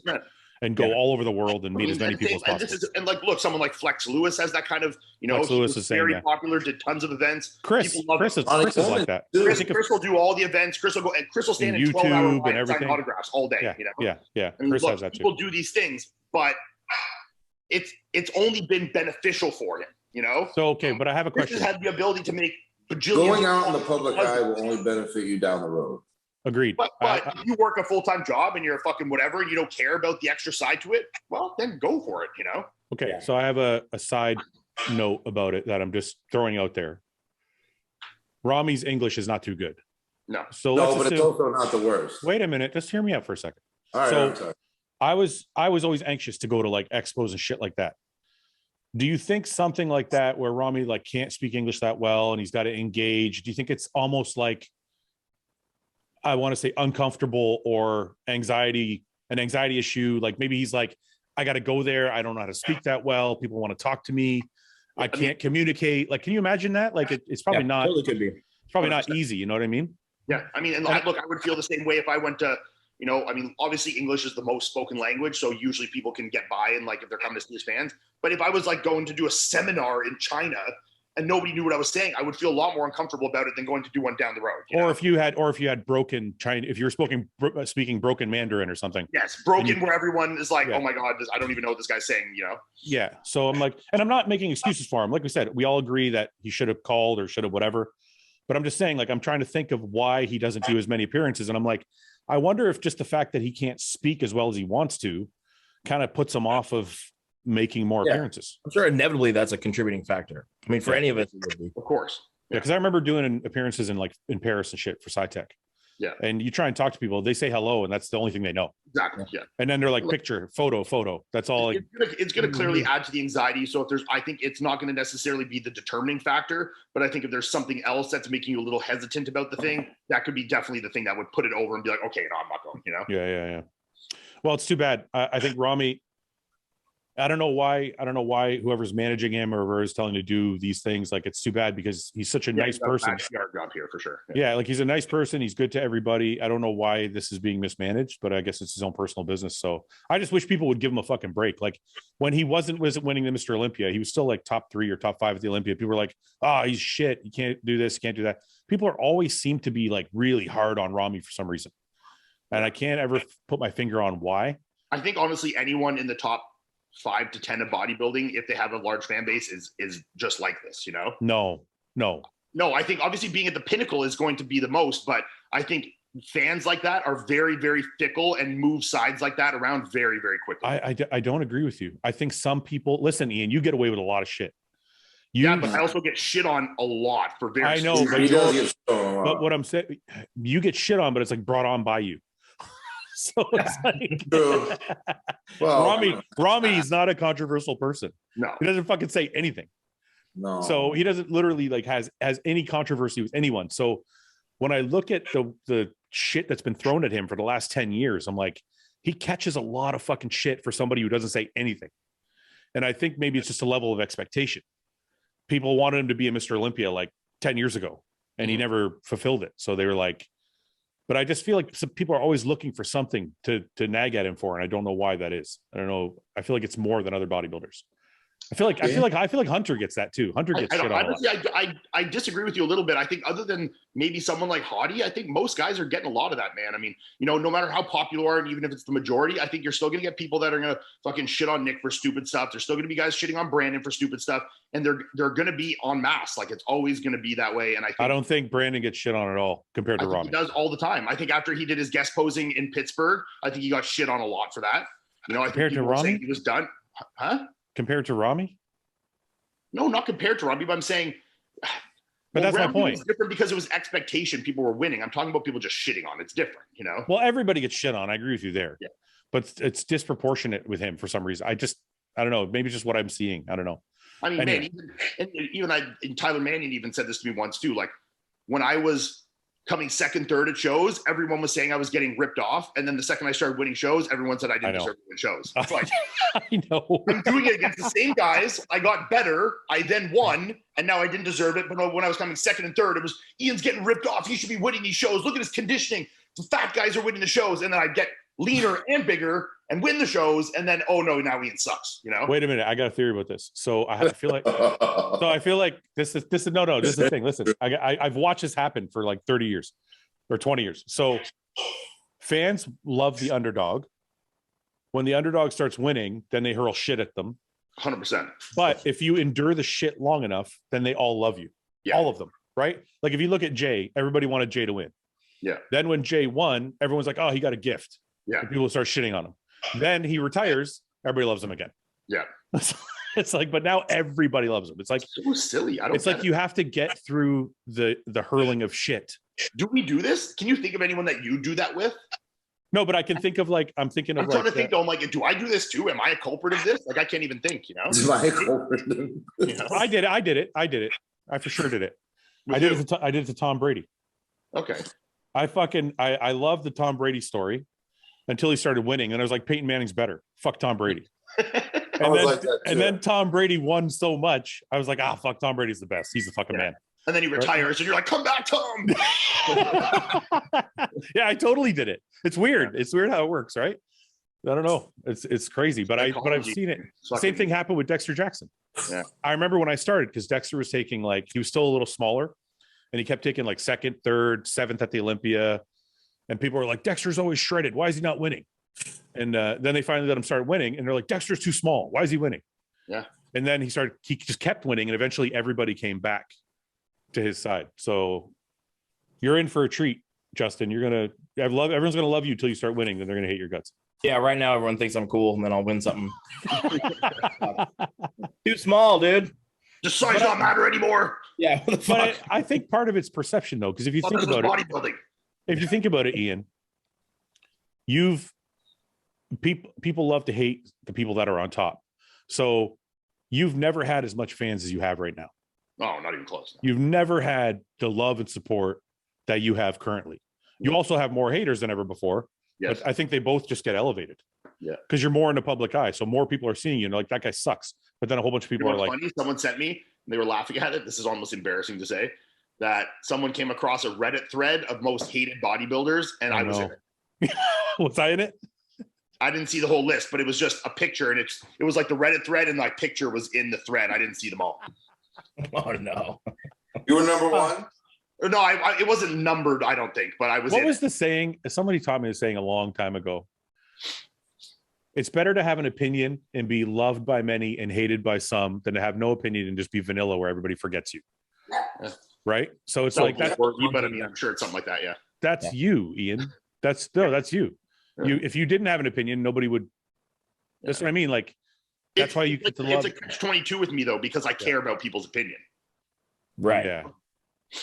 and go all over the world and meet as many people as possible. Look, someone like Flex Lewis has that kind of, Flex Lewis is very popular, did tons of events. Chris is like that. Chris will do all the events. Chris will go and Chris will stand in 12-hour line and sign autographs all day. Yeah. I mean, Chris has that too. People do these things, but it's only been beneficial for him. You know. So okay, but I have a question. Chris has had the ability to make going out in the public eye will only benefit you down the road. Agreed. But if you work a full-time job and you're a fucking whatever and you don't care about the extra side to it, well, then go for it. You know. Okay, so I have a side note about it that I'm just throwing out there. Ramy's English is not too good. No. So but it's also not the worst. Wait a minute, just hear me out for a second. All right. So I'm sorry. I was always anxious to go to like expos and shit like that. Do you think something like that where Ramy like can't speak English that well and he's got to engage, do you think it's almost like, I want to say uncomfortable or an anxiety issue? Like maybe he's like, I got to go there. I don't know how to speak that well. People want to talk to me. I can't communicate. Like, can you imagine that? Like it's probably not, totally could be. It's probably not easy. You know what I mean? Yeah. I mean, and look, I would feel the same way if I went to, you know, I mean, obviously English is the most spoken language. So usually people can get by and like if they're coming to see his fans. But if I was like going to do a seminar in China and nobody knew what I was saying, I would feel a lot more uncomfortable about it than going to do one down the road. Or if you had broken China, if you're speaking broken Mandarin or something. Yes, broken where everyone is like, oh my God, I don't even know what this guy's saying, you know? Yeah. So I'm like, and I'm not making excuses for him. Like we said, we all agree that he should have called or should have whatever. But I'm just saying, like, I'm trying to think of why he doesn't do as many appearances. And I'm like, I wonder if just the fact that he can't speak as well as he wants to kind of puts him off of making more appearances. I'm sure inevitably that's a contributing factor. I mean, for any of us, it would be. Of course. Yeah, because I remember doing appearances in Paris and shit for SciTech. Yeah. And you try and talk to people, they say hello, and that's the only thing they know. Exactly. Yeah. And then they're like, picture, photo. That's all. It's going to clearly add to the anxiety. So I think it's not going to necessarily be the determining factor, but I think if there's something else that's making you a little hesitant about the thing, that could be definitely the thing that would put it over and be like, okay, no, I'm not going, you know? Yeah. Well, it's too bad. I think Ramy, I don't know why whoever's managing him or whoever's telling him to do these things, like it's too bad because he's such a nice person. Job here for sure. Yeah, like he's a nice person. He's good to everybody. I don't know why this is being mismanaged, but I guess it's his own personal business. So I just wish people would give him a fucking break. Like when he wasn't winning the Mr. Olympia, he was still like top 3 or top 5 at the Olympia. People were like, oh, he's shit. You can't do this, can't do that. People are always seem to be like really hard on Ramy for some reason. And I can't ever put my finger on why. I think honestly, anyone in the top 5 to 10 of bodybuilding, if they have a large fan base, is just like this, you know? No, I think obviously being at the pinnacle is going to be the most, but I think fans like that are very, very fickle and move sides like that around very, very quickly. I don't agree with you. I think some people, listen, Ian, you get away with a lot of shit. But I also get shit on a lot for very. I know, but what I'm saying, you get shit on, but it's like brought on by you. So it's like, well, Ramy's not a controversial person. No, he doesn't fucking say anything. No, so he doesn't literally like has any controversy with anyone. So when I look at the shit that's been thrown at him for the last 10 years, I'm like, he catches a lot of fucking shit for somebody who doesn't say anything. And I think maybe it's just a level of expectation. People wanted him to be a Mr. Olympia like 10 years ago, and he never fulfilled it. So they were like, But I just feel like some people are always looking for something to nag at him for, and I don't know why that is. I don't know. I feel like it's more than other bodybuilders. I feel like Hunter gets that too. Hunter gets shit on honestly, a lot. I disagree with you a little bit. I think other than maybe someone like Hottie, I think most guys are getting a lot of that, man. I mean, you know, no matter how popular you are, and even if it's the majority, I think you're still going to get people that are going to fucking shit on Nick for stupid stuff. There's still going to be guys shitting on Brandon for stupid stuff, and they're going to be en masse. Like, it's always going to be that way. And I don't think Brandon gets shit on at all compared to Ramy. He does all the time. I think after he did his guest posing in Pittsburgh, I think he got shit on a lot for that. You know, I compared think to Ramy, he was done. Huh? Compared to Ramy? No, not compared to Robbie, but I'm saying. But that's my point. It's different because it was expectation. People were winning. I'm talking about people just shitting on. It's different, you know. Well, everybody gets shit on. I agree with you there. Yeah. But it's disproportionate with him for some reason. I don't know. Maybe it's just what I'm seeing. I don't know. I mean, anyway. Man, Tyler Mannion even said this to me once too. Like, when I was coming second, third at shows, everyone was saying I was getting ripped off. And then the second I started winning shows, everyone said I didn't deserve to win shows. It's like, I know. I'm doing it against the same guys. I got better. I then won, and now I didn't deserve it. But when I was coming second and third, it was Ian's getting ripped off. He should be winning these shows. Look at his conditioning. The fat guys are winning the shows. And then I get leaner and bigger and win the shows. And then, oh no, now Ian sucks, you know? Wait a minute. I got a theory about this. So I feel like this is the thing. Listen, I've watched this happen for like 30 years or 20 years. So fans love the underdog. When the underdog starts winning, then they hurl shit at them. 100%. But if you endure the shit long enough, then they all love you. Yeah. All of them, right? Like if you look at Jay, everybody wanted Jay to win. Yeah. Then when Jay won, everyone's like, oh, he got a gift. Yeah. And people start shitting on him. Then he retires, everybody loves him again. Yeah. It's like, but now everybody loves him. It's like so silly. It's like you have to get through the hurling of shit. Do we do this? Can you think of anyone that you do that with? No, but I can think of like I'm trying to think though. I'm like, do I do this too? Am I a culprit of this? Like, I can't even think. You know, am I a culprit? You know? I did it. I for sure did it. I did it to Tom Brady. Okay. I love the Tom Brady story until he started winning, and I was like, Peyton Manning's better. Fuck Tom Brady. Then Tom Brady won so much, I was like, fuck, Tom Brady's the best. He's the fucking man. And then he retires, and you're like, come back, Tom. Yeah, I totally did it. It's weird. It's weird how it works, right? I don't know. It's crazy, but I've seen it. Same thing happened with Dexter Jackson. Yeah. I remember when I started, because Dexter was taking he was still a little smaller, and he kept taking like second, third, seventh at the Olympia, and people were like, Dexter's always shredded. Why is he not winning? And then they finally let him start winning, and they're like, Dexter's too small. Why is he winning? Yeah. And then he just kept winning, and eventually everybody came back to his side. So you're in for a treat, Justin. Everyone's gonna love you till you start winning, then they're gonna hate your guts. Yeah, right now everyone thinks I'm cool, and then I'll win something. Too small, dude. The size don't matter anymore. Yeah, but I think part of it's perception though, because if you think about it, Ian, people love to hate the people that are on top. So you've never had as much fans as you have right now. Oh, not even close. You've never had the love and support that you have currently. You also have more haters than ever before. Yes. But I think they both just get elevated. Yeah. Because you're more in the public eye. So more people are seeing you and like, that guy sucks. But then a whole bunch of people are like, funny? Someone sent me, and they were laughing at it. This is almost embarrassing to say, that someone came across a Reddit thread of most hated bodybuilders, and I was in it. Was I in it? I didn't see the whole list, but it was just a picture, and it was like the Reddit thread, and my picture was in the thread. I didn't see them all. Oh no. You were number one? No, it wasn't numbered, I don't think, but I was. What was the saying? Somebody taught me the saying a long time ago. It's better to have an opinion and be loved by many and hated by some than to have no opinion and just be vanilla where everybody forgets you. Yeah. Right? So it's like that. But I mean, I'm sure it's something like that. Yeah. That's you, Ian. That's you. Yeah. If you didn't have an opinion, nobody would. That's what I mean. Like, that's why you get to love. It's a catch-22 with me though, because I care about people's opinion. Right. Yeah.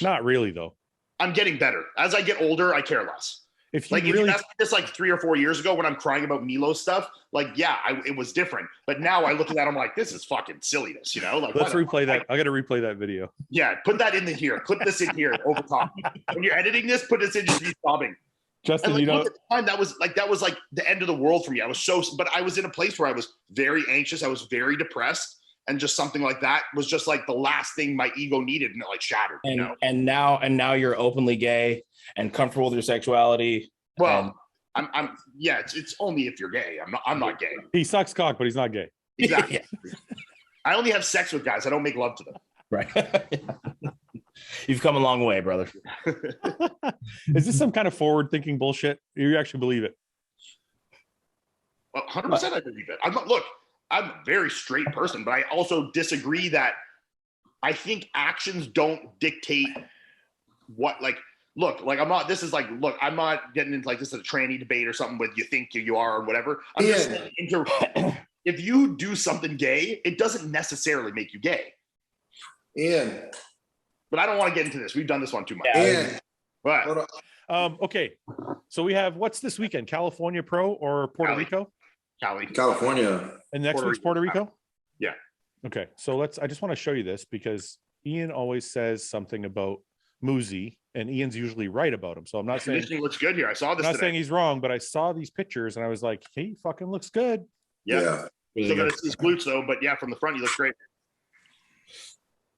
Not really though. I'm getting better. As I get older, I care less. If you asked me this like 3 or 4 years ago when I'm crying about Milo stuff, like, yeah, it was different. But now I look at that, I'm like, this is fucking silliness, you know? Like, let's replay that. I got to replay that video. Yeah, put that in here. Put this in here over top. When you're editing this, put this in, just be sobbing. Justin, and at the time, that was like the end of the world for me. But I was in a place where I was very anxious. I was very depressed. and just something like that was just like the last thing my ego needed, and it like shattered. And now you're openly gay and comfortable with your sexuality. Well, I'm yeah. It's only if you're gay. I'm not gay. He sucks cock, but he's not gay. Exactly. I only have sex with guys. I don't make love to them. Right. You've come a long way, brother. Is this some kind of forward-thinking bullshit? You actually believe it? 100%. I believe it. I'm a very straight person, but I also disagree that I think actions don't dictate what, like, look, like I'm not getting into like this is a tranny debate or something with you think you are or whatever. I'm just saying if you do something gay, it doesn't necessarily make you gay. Ian. But I don't want to get into this. We've done this one too much. Ian. But okay. So we have what's this weekend? California Pro or Puerto Rico? California. And next week's Puerto Rico? Yeah. Okay. So I just want to show you this because Ian always says something about Muzi, and Ian's usually right about him. So I'm not saying conditioning looks good here. I saw this. I'm not today. saying he's wrong, but I saw these pictures and I was like, he fucking looks good. Yeah. Still got his glutes though, but yeah, from the front he looks great.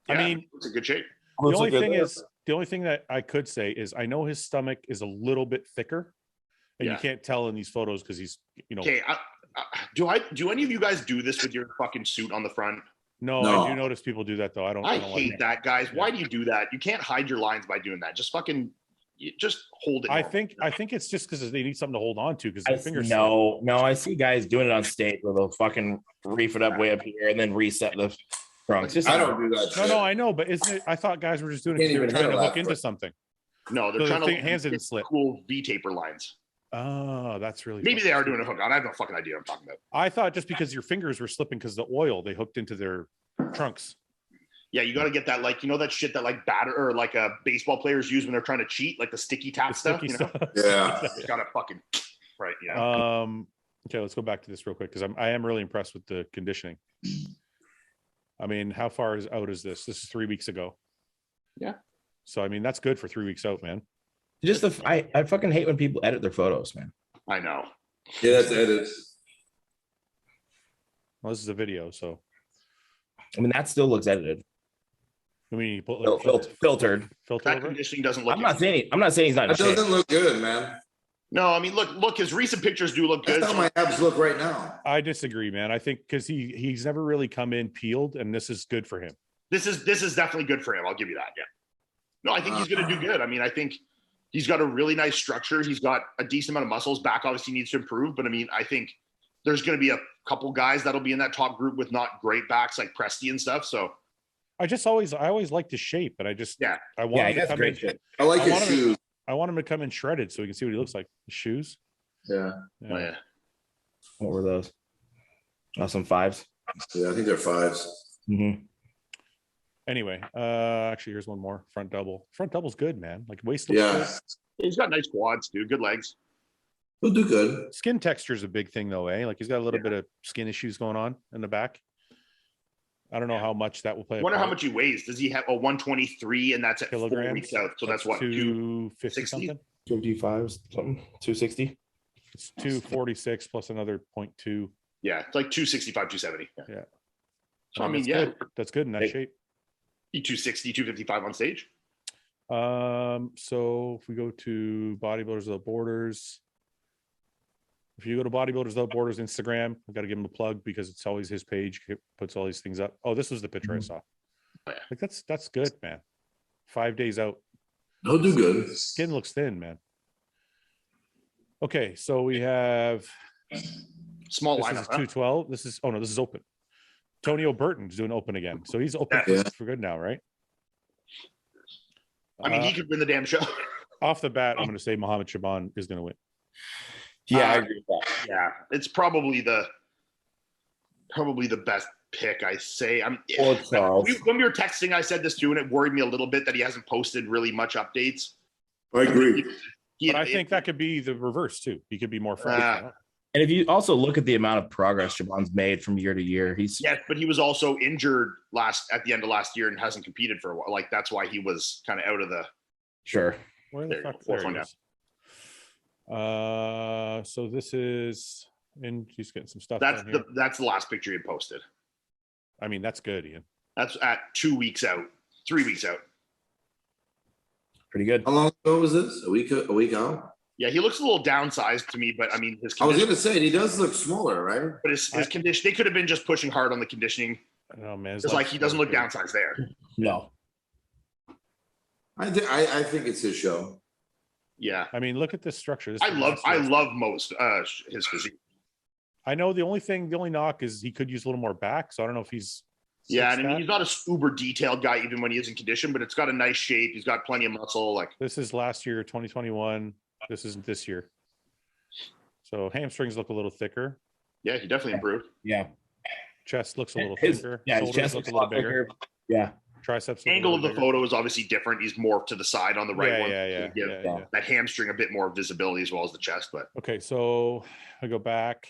Yeah, I mean, it's a good shape. The only thing that I could say is I know his stomach is a little bit thicker, and you can't tell in these photos because he's, Okay, do any of you guys do this with your fucking suit on the front? No, I do notice people do that though. I hate that, guys. Why do you do that? You can't hide your lines by doing that. Just fucking, just hold it. I think it's just because they need something to hold on to because their fingers. No, I see guys doing it on stage where they'll fucking reef it up way up here and then reset the trunks. I don't do that. No, I know, but isn't it? I thought guys were just doing it because they were trying to hook into something. No, they're trying to hands didn't slip. Cool V-taper lines. Oh, that's really maybe they are doing a hook on. I have no fucking idea what I'm talking about. I thought just because your fingers were slipping because the oil they hooked into their trunks. Yeah, you got to get that, like, that shit that like batter or like baseball players use when they're trying to cheat, like the sticky tap stuff. Yeah, got to fucking right. Yeah. Okay, let's go back to this real quick because I am really impressed with the conditioning. I mean, how far out is this? This is 3 weeks ago. Yeah. So I mean, that's good for 3 weeks out, man. Just I fucking hate when people edit their photos, man. I know. Yeah, that's edits. Well, this is a video, so. I mean, that still looks edited. I mean, you put filtered. That conditioning doesn't look. I'm not saying he's not. That doesn't look good, man. No, I mean, look. His recent pictures do look good. That's how my abs look right now. I disagree, man. I think because he's never really come in peeled, and this is good for him. This is definitely good for him. I'll give you that. Yeah. No, I think he's going to do good. I mean, I think he's got a really nice structure. He's got a decent amount of muscles. Back obviously needs to improve, but I mean, I think there's going to be a couple guys that'll be in that top group with not great backs like Presti and stuff. So I always like his shape, and I want him to come in. Shape. I like his shoes. I want him to come in shredded so we can see what he looks like. His shoes. Yeah. Oh, yeah. What were those? Oh, some 5s. Yeah, I think they're 5s. Mm-hmm. Anyway, actually, here's one more front double. Front double's good, man. Like waist. Yeah. He's got nice quads, dude. Good legs. He'll do good. Skin texture is a big thing, though, eh? Like he's got a little bit of skin issues going on in the back. I don't know how much that will play. I wonder how much he weighs. Does he have a 123 and that's at kilograms? 4 weeks out? So that's what, 250 something? 55 something, 260. It's 246 plus another 0.2. Yeah, it's like 265, 270. Yeah. So I mean, yeah, that's good in that shape. 260, 255 on stage. So if we go to Bodybuilders Without Borders, if you go to Bodybuilders Without Borders Instagram, I've got to give him a plug because it's always his page. He puts all these things up. Oh, this was the picture I saw. Oh, yeah. Like that's good, man. 5 days out. He'll do good. Skin looks thin, man. Okay, so we have small this lineup. Is 212. This is this is open. Tony O'Burton's doing open again, so he's open for good now, right? I mean, he could win the damn show. Off the bat, I'm going to say Mohammed Shaban is going to win. Yeah, I agree with that. Yeah, it's probably the best pick. I say. When we were texting, I said this too, and it worried me a little bit that he hasn't posted really much updates. I agree. But I think that could be the reverse too. He could be more fresh. And if you also look at the amount of progress Shaban's made from year to year, but he was also injured at the end of last year and hasn't competed for a while. Like that's why he was kind of out of the. Sure. Where the fuck? There he is. So this is, and he's getting some stuff. That's the last picture he had posted. I mean, that's good, Ian. That's at 2 weeks out, 3 weeks out. Pretty good. How long ago was this? A week out? Yeah, he looks a little downsized to me, but I mean, his I was condition, going to say, he does look smaller, right? but his condition, they could have been just pushing hard on the conditioning. I know, man. It's like he doesn't look downsized there. No. I think it's his show. Yeah. I mean, look at this structure. This I love most his physique. I know the only knock is he could use a little more back. So I don't know if he's. Yeah, and I mean, he's not a uber detailed guy even when he is in condition, but it's got a nice shape. He's got plenty of muscle. Like this is last year, 2021. This isn't this year. So hamstrings look a little thicker. Yeah, he definitely improved. Yeah. Chest looks a little thicker. Yeah, his chest looks a little bigger. Yeah. Triceps. Angle of the photo is obviously different. He's more to the side on the right one. Yeah. That hamstring a bit more visibility as well as the chest. But okay, so I go back.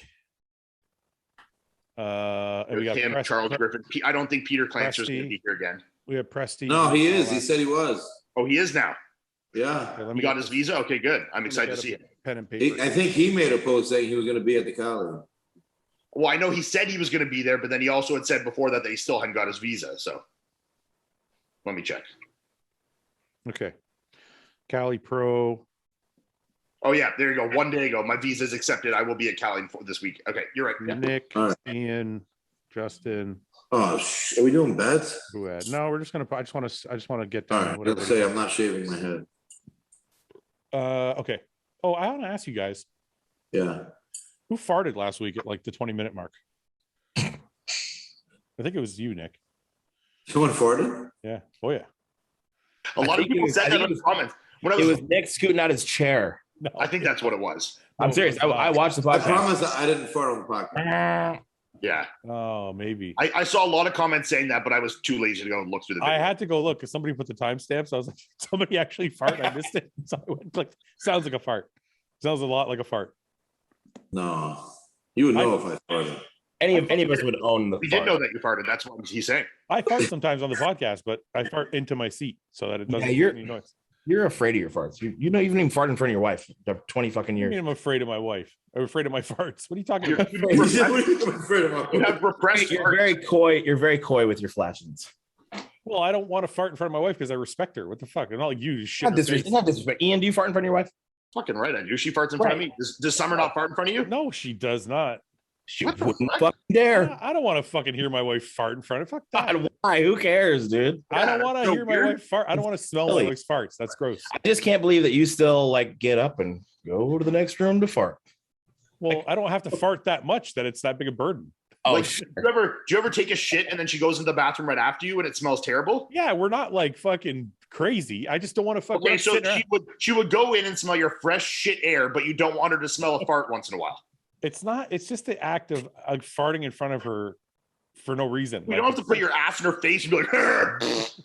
And we got him, Charles Griffin. I don't think Peter Clancer is going to be here again. We have Presti. No, he is. He said he was. Oh, he is now. Yeah. Okay, He got his visa. Okay, good. I'm excited to see it. Pen and paper. I think he made a post saying he was going to be at the Cali. Well, I know he said he was going to be there, but then he also had said before that he still hadn't got his visa. So let me check. Okay. Cali Pro. Oh, yeah. There you go. 1 day ago. My visa is accepted. I will be at Cali this week. Okay. You're right. Yeah. Nick, All right. Ian, Justin. Oh, are we doing bets? Fouad. No, we're just gonna. I just want to get All down. right. Whatever. Let's say I'm not shaving my head. Okay. Oh, I want to ask you guys. Yeah. Who farted last week at like the 20-minute mark? I think it was you, Nick. Someone farted? Yeah. Oh yeah. A lot of people said that in the comments. When It was Nick scooting out his chair. No. I think that's what it was. I'm serious. I watched the I podcast. promise I didn't fart on the podcast. Yeah. Oh, maybe. I saw a lot of comments saying that, but I was too lazy to go and look through the video. I had to go look because somebody put the timestamps. I was like, somebody actually farted. I missed it. So I went like, sounds like a fart. Sounds a lot like a fart. No. You would know if I farted. Any of us would own the We fart. did know that you farted. That's what he's saying. I fart sometimes on the podcast, but I fart into my seat so that it doesn't Yeah, make any noise. You're afraid of your farts. You don't even farт in front of your wife. After 20 fucking I years. mean, I'm afraid of my wife. I'm afraid of my farts. What are you talking You're, about? you You have repressed You're farts. very coy. You're very coy with your flashings. Well, I don't want to fart in front of my wife because I respect her. What the fuck? I'm not like you. Shit. It's not disrespect. Ian, do you fart in front of your wife? Fucking right, I do. She farts in front of me. Does Summer not fart in front of you? No, she does not. She What the wouldn't fuck? fucking dare. I don't want to fucking hear my wife fart in front of. Fuck that. God, why? Who cares, dude? I don't want to so hear my weird. wife fart. I don't want to smell silly. my wife's farts. That's gross. I just can't believe that you still like get up and go to the next room to fart. Well, I don't have to fart that much that it's that big a burden. Oh, Like, sure. do you ever take a shit and then she goes into the bathroom right after you and it smells terrible? Yeah, we're not like fucking crazy. I just don't want to fucking. Okay, so she would go in and smell your fresh shit air, but you don't want her to smell a fart once in a while. It's not. It's just the act of farting in front of her for no reason. You don't have to put your ass in her face and be like,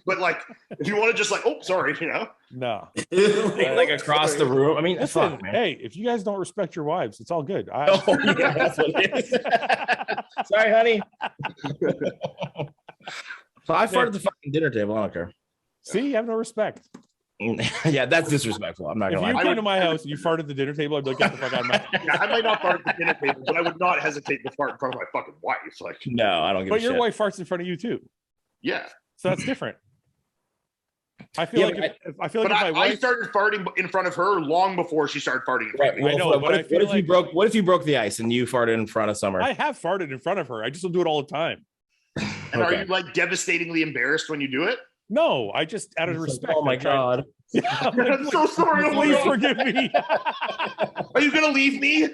but like, if you want to just like, oh, sorry, you know. No. like across the room. I mean, Listen, fuck, man. hey, if you guys don't respect your wives, it's all good. Oh, yeah, that's what it is. Sorry, honey. So I farted at the fucking dinner table. I don't care. See, you have no respect. Yeah, that's disrespectful. I'm not If gonna you lie. came to my house and you farted at the dinner table, I'd be like, get the fuck out of my. Yeah, I might not fart at the dinner table, but I would not hesitate to fart in front of my fucking wife. Like, No, I don't give But a your shit. wife farts in front of you too, yeah. so that's different. I feel Yeah, like but if I feel But like if my I wife. started farting in front of her long before she started farting in front Right. of me. I know, Well, but I feel like- what if you broke the ice and you farted in front of Summer? I have farted in front of her. I just don't do it all the time. And are you like devastatingly embarrassed when you do it? No, I just out of respect. Oh my I try- god. I'm so sorry. Please forgive me. Are you gonna leave me?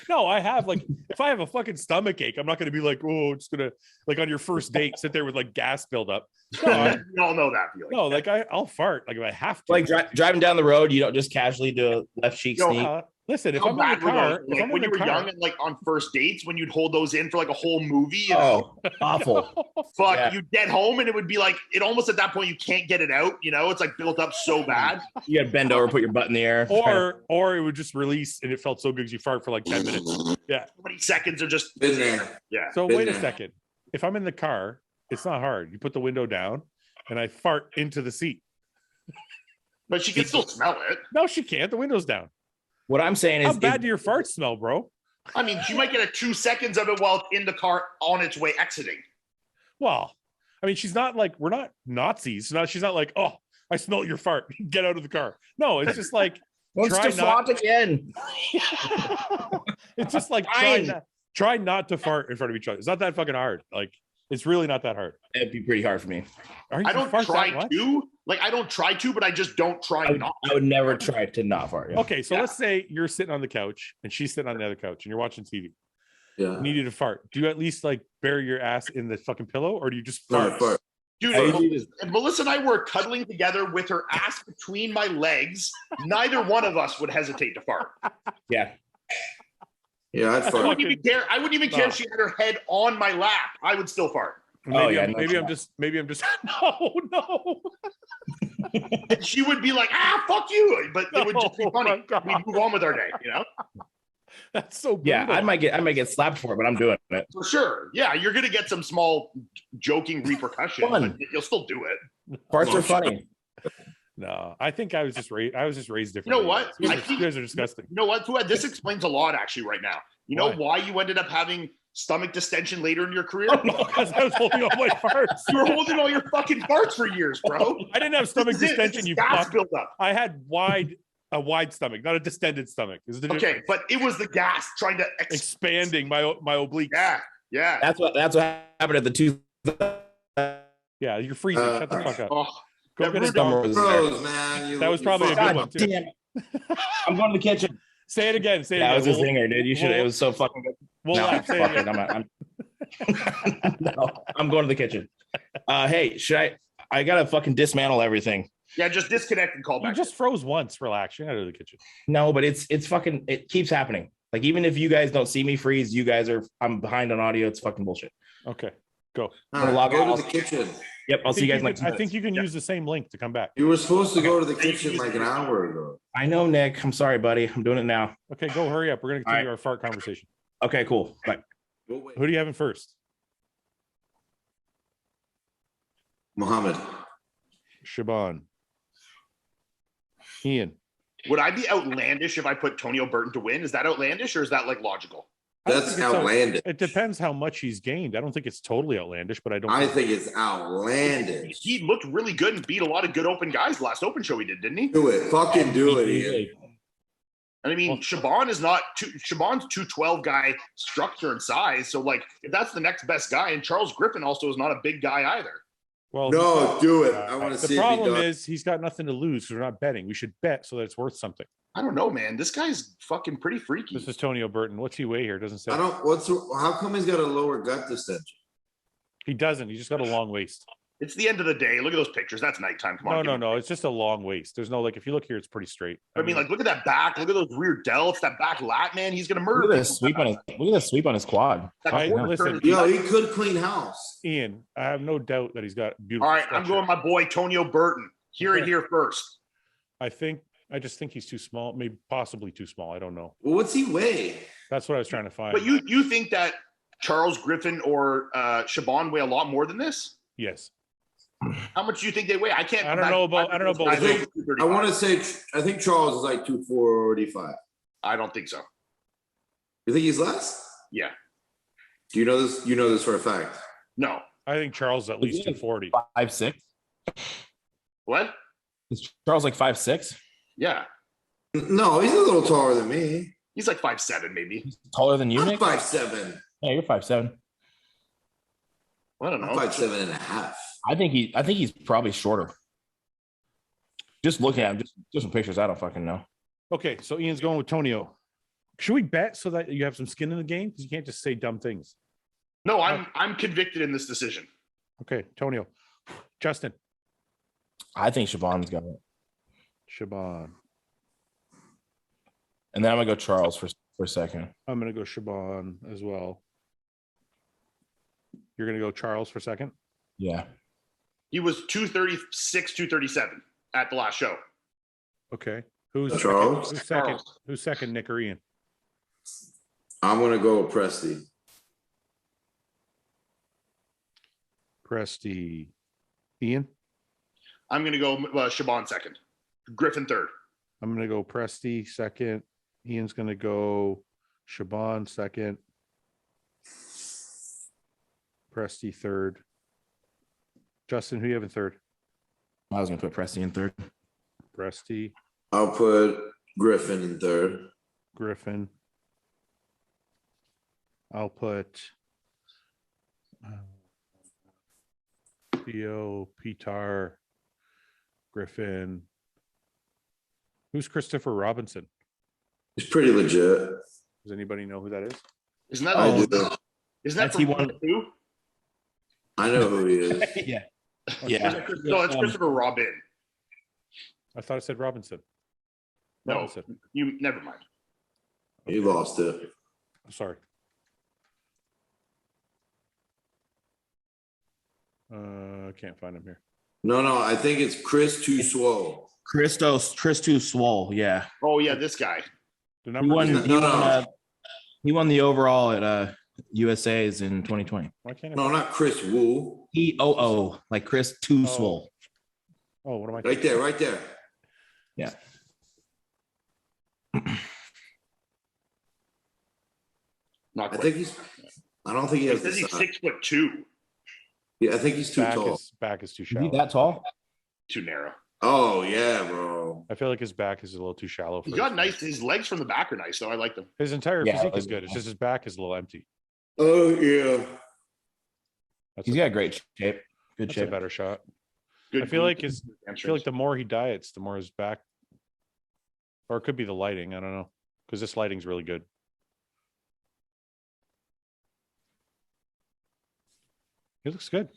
No, I have like if I have a fucking stomach ache, I'm not gonna be like, oh, just gonna like on your first date sit there with like gas buildup. No, We all know that feeling. no, like I'll fart like if I have to. Like driving down the road, you don't just casually do a left cheek Yo, sneak. Listen, if How I'm in the bad were car, those? if Like, I'm when in you the were car, young and like on first dates, when you'd hold those in for like a whole movie, you know? Oh, awful. Fuck, Yeah. you'd get home and it would be like it almost at that point you can't get it out, you know? It's like built up so bad. You got to bend over, put your butt in the air. or it would just release and it felt so good because you fart for like 10 minutes. Yeah. How many seconds are just Been there. yeah. So Been wait a there. second. If I'm in the car, it's not hard. You put the window down and I fart into the seat. But she can still smell it. No, she can't. The window's down. What I'm saying How is, bad do your farts smell, bro? I mean, she might get a 2 seconds of it while it's in the car on its way exiting. Well, I mean, she's not like, we're not Nazis. She's not like, oh, I smell your fart. Get out of the car. No, it's just like, Wants to fart again. It's just like try not to fart in front of each other. It's not that fucking hard. Like, it's really not that hard. It'd be pretty hard for me. I don't try to. Like, I don't try to, but I just don't try not to. I would never try to not fart. Yeah. Okay, so let's say you're sitting on the couch and she's sitting on the other couch and you're watching TV. Yeah. You needed to fart. Do you at least like bury your ass in the fucking pillow, or do you just Fart. Dude, Melissa and I were cuddling together with her ass between my legs. Neither one of us would hesitate to fart. Yeah. Yeah, I'd I fart. wouldn't even care. I wouldn't even care if she had her head on my lap. I would still fart. Maybe I'm just no. And she would be like, fuck you. But it would just be funny. We'd move on with our day, you know? That's so brutal. Yeah, I might get slapped for it, but I'm doing it. For sure. Yeah, you're gonna get some small joking repercussions, but you'll still do it. Farts are funny. No, I think I was just raised differently. You know what? You guys are disgusting. You know what, Fouad? This explains a lot actually right now. You know why you ended up having stomach distension later in your career? Because I was holding all my farts. You were holding all your fucking farts for years, bro. I didn't have stomach distension. You gas built up. I had a wide stomach, not a distended stomach. Okay, but it was the gas trying to expanding my obliques. Yeah. That's what happened at the tooth. Yeah, you're freezing. Shut the fuck up. Go get a Pros, man. That was probably a good one too. Damn it. I'm going to the kitchen. Say it again. Say it That again. was a zinger, dude. You should. It was so fucking good. We'll laugh. Say it fuck again. it. No, I'm going to the kitchen. Hey, should I gotta fucking dismantle everything. Yeah, just disconnect and call back. You just froze once. Relax. You're out of the kitchen. No, but it's fucking, it keeps happening. Like, even if you guys don't see me freeze, I'm behind on audio. It's fucking bullshit. Okay, go. Go to the kitchen. Yep, I'll see you guys next. I think you can use the same link to come back. You were supposed to go to the kitchen like an hour ago. I know, Nick. I'm sorry, buddy. I'm doing it now. Okay, go. Hurry up. We're gonna continue our fart conversation. Okay, cool. Bye. Who do you have in first? Mohammed. Shaban. Ian. Would I be outlandish if I put Tonio Burton to win? Is that outlandish or is that like logical? That's outlandish. It depends how much he's gained. I don't think it's totally outlandish, but I think it's outlandish. He looked really good and beat a lot of good open guys last open show he did, didn't he? Do it. Fucking do it, Ian. And I mean, Shaban's 212 guy structure and size. So like, if that's the next best guy, and Charles Griffin also is not a big guy either. Well, no, do it. I want to see. The problem is he's got nothing to lose because we're not betting. We should bet so that it's worth something. I don't know, man. This guy's fucking pretty freaky. This is Tonio Burton. What's he weigh here? Doesn't say. How come he's got a lower gut distension? He doesn't. He just got a long waist. It's the end of the day. Look at those pictures. That's nighttime. Come on. No. It's just a long waist. There's no, like, if you look here, it's pretty straight. I mean, like, look at that back. Look at those rear delts. That back lat, man. He's gonna murder. Look at the sweep on his quad. Listen, yo, he could clean house. Ian, I have no doubt that he's got beautiful. All right, structure. I'm going my boy Tonio Burton. Hear it here first. I just think he's too small, maybe possibly too small. I don't know. Well, what's he weigh? That's what I was trying to find. But you think that Charles Griffin or Shaban weigh a lot more than this? Yes. How much do you think they weigh? I don't know about. I want to say. I think Charles is like 245. I don't think so. You think he's less? Yeah. Do you know this? You know this for a fact? No. I think Charles is at least 240. 5'6". What? Is Charles like 5'6"? Yeah. No, he's a little taller than me. He's like 5'7", maybe. He's taller than you, I'm Nick? 5'7". Yeah, you're 5'7". I don't know. I'm 5'7 and a half. I think he's probably shorter. Just looking at him, just some pictures. I don't fucking know. Okay, so Ian's going with Tonio. Should we bet so that you have some skin in the game? Because you can't just say dumb things. No, I'm convicted in this decision. Okay, Tonio. Justin. I think Shaban's got it. Shaban. And then I'm gonna go Charles for a second. I'm gonna go Shaban as well. You're gonna go Charles for a second? Yeah. He was 236, 237 at the last show. Okay. Who's Charles? Who's second? Who's second, Nick or Ian? I'm gonna go with Presty. Presty. Ian? I'm gonna go Shaban second. Griffin third. I'm gonna go Presty second. Ian's gonna go Shaban second. Presti third. Justin, who you have in third? I was gonna put Presti in third. Presti. I'll put Griffin in third. Griffin. I'll put Theo, Pitar, Griffin. Who's Christopher Robinson? He's pretty legit. Does anybody know who that is? Isn't that I do. Isn't that That's he from won. who? I know who he is. Yeah. Yeah. No, it's Christopher Robin. I thought it said Robinson. No, Robinson. you never mind. You lost it. Sorry. I can't find him here. No, I think it's Chris Too Swole. Chris Too Swole. Yeah. Oh yeah, this guy. The He number won. is- He won the overall at USA's in 2020. Why can't I No, not Chris Wu. EOO, like Chris Too Oh. Swole. Oh, what am I? Right there, right there. Yeah. Not I quite. think he's. I don't think he He has. says The he's size. 6'2", Yeah, I think he's too back tall. back is too Is he shallow. that tall? too narrow. Oh yeah, bro. I feel like his back is a little too shallow. He's for got his- nice. His legs from the back are nice, though. I like them. His entire Yeah, physique is like- good. It's just his back is a little empty. Oh yeah. That's He's a, got great shape. Good that's a shape. better shot. Good. I feel like glutes, I feel like the more he diets, the more his back, or it could be the lighting. I don't know, because this lighting's really good. He looks good.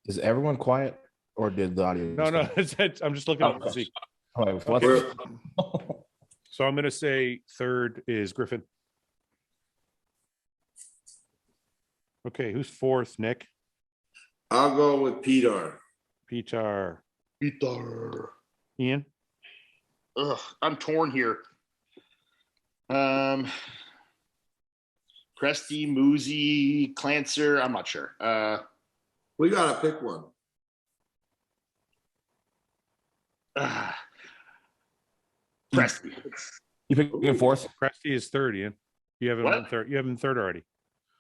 Is everyone quiet, or did the audio? No, I'm just looking at Oh, physique. Oh, what? We're- So I'm gonna say third is Griffin. Okay, who's fourth? Nick, I'll go with Peter. Pitar, Peter. Ian. Ugh, I'm torn here. Presti, Moosey, Clancer. I'm not sure. We gotta pick one. Presti. You pick fourth. Presti is third. Ian, you have him What? in third. You have him in third already.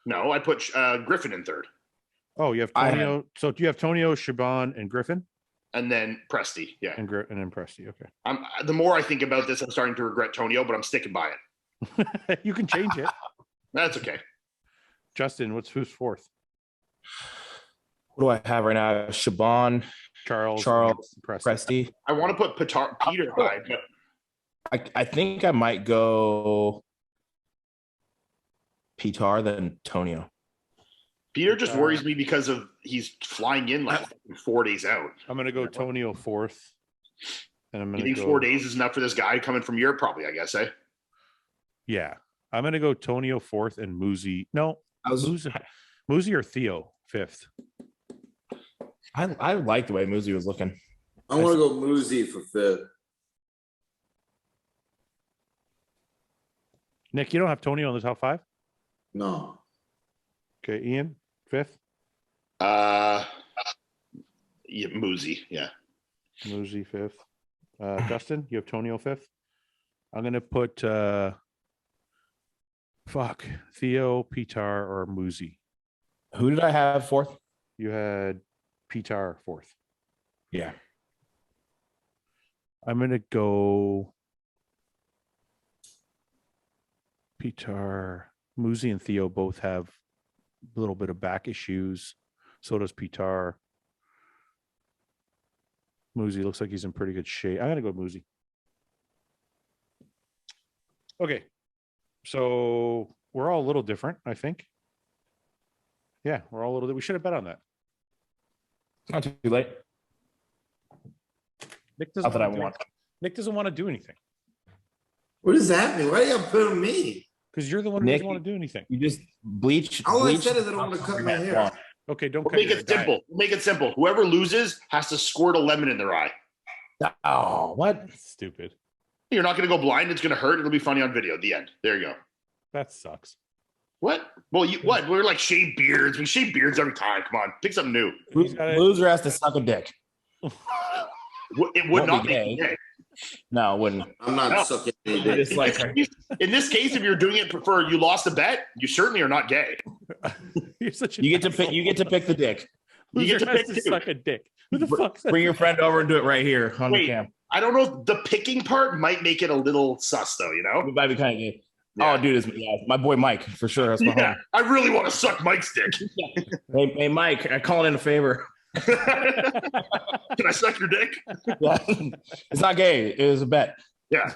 No, I put Griffin in third, Oh, you have I Tonio. So do you have Tonio, Shaban, and Griffin, and then Presti. Yeah. and then Presti? Okay. The more I think about this, I'm starting to regret Tonio, but I'm sticking by it. You can change it. That's okay. Justin, who's fourth? What do I have right now? Shaban, Charles, Presti. Presti. I want to put Peter high, but I think I might go Pitar then Tonio. Peter just worries me because of he's flying in like 4 days out. I'm gonna go Tonio fourth, and I'm You gonna think go 4 days is enough for this guy coming from Europe? Probably, I guess. Eh? Yeah, I'm gonna go Tonio fourth and Muzi. No, I was Muzi or Theo fifth. I like the way Muzi was looking. I want to go Moosey for fifth. Nick, you don't have Tonio in the top five? No. Okay, Ian, fifth. Yeah, Moosey. Yeah. Muzi fifth. Justin, you have Tonio fifth. I'm gonna put Theo, Pitar, or Muzi. Who did I have fourth? You had Pitar fourth. Yeah. I'm gonna go Pitar. Muzi and Theo both have a little bit of back issues. So does Pitar. Muzi looks like he's in pretty good shape. I'm gonna go Muzi. Okay. So we're all a little different, I think. Yeah, we're all a little. We should have bet on that. It's not too late. Nick doesn't Not that I wanna do- want. Nick doesn't want to do anything What does that mean? Why do you have to put on me? because you're the one who Nick- doesn't want to do anything. You just bleach. All I bleach said is I don't want to cut my hair. Okay, don't We'll cut make your it hair. simple. We'll make it simple. Whoever loses has to squirt a lemon in their eye. Oh, what? Stupid. You're not going to go blind. It's going to hurt. It'll be funny on video. The end. There you go. That sucks. What? Well, what? We're like shaved beards. We shave beards every time. Come on, pick something new. Loser has to suck a dick. It would not be gay. No, it wouldn't. I'm not sucking any dick. In this case, if you're doing it for you lost a bet, you certainly are not gay. You get to pick. You get to pick the dick. You get to pick suck a dick. Who the fuck? Bring your friend over and do it right here on the cam. I don't know. The picking part might make it a little sus, though. You know, it might be kind of gay. Yeah. Oh, dude, it's my boy Mike for sure. That's my home. I really want to suck Mike's dick. Hey, Mike, I call in a favor. Can I suck your dick? Yeah. It's not gay. It was a bet. Yeah,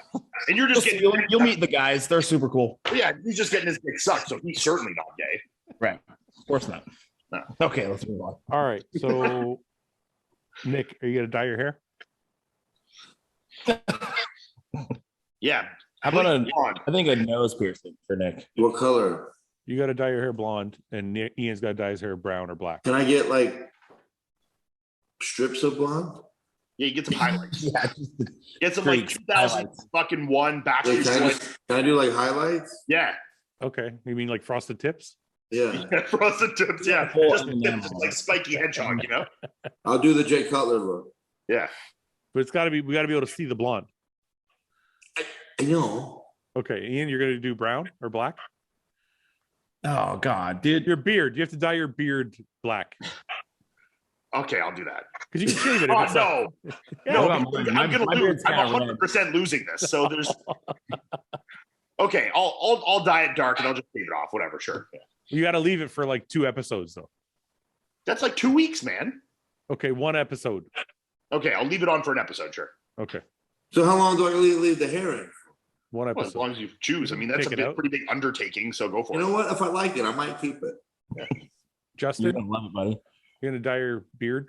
and you're just getting. You'll meet the guys. They're super cool. Yeah, he's just getting his dick sucked, so he's certainly not gay. Right. Of course not. No. Okay, let's move on. All right. So, Nick, are you gonna dye your hair? Yeah. How about I think a nose piercing for Nick. What color? You got to dye your hair blonde, and Ian's got to dye his hair brown or black. Can I get like strips of blonde? Yeah, you get some highlights. Yeah, get some like 2001 Backstreet Boys. Can I do like highlights? Yeah. Okay. You mean like frosted tips? Yeah. Frosted tips. Yeah. Just like spiky hedgehog, you know. I'll do the Jay Cutler look. Yeah. But it's got to be. We got to be able to see the blonde. I know. Okay, Ian, you're gonna do brown or black? Oh God, dude, your beard. You have to dye your beard black. Okay, I'll do that. Because you can shave it. Oh no, yeah, no, I'm gonna lose. I'm 100% losing this. So there's. Okay, I'll dye it dark and I'll just leave it off. Whatever, sure. Yeah. You got to leave it for like 2 episodes though. That's like 2 weeks, man. Okay, 1 episode. Okay, I'll leave it on for an episode, sure. Okay. So how long do I leave the hair in? 1 episode. Well, as long as you choose. I mean, that's a pretty big undertaking, so go for it. You know what? If I like it, I might keep it. Yeah. Justin, you're gonna love it, buddy. You're gonna dye your beard?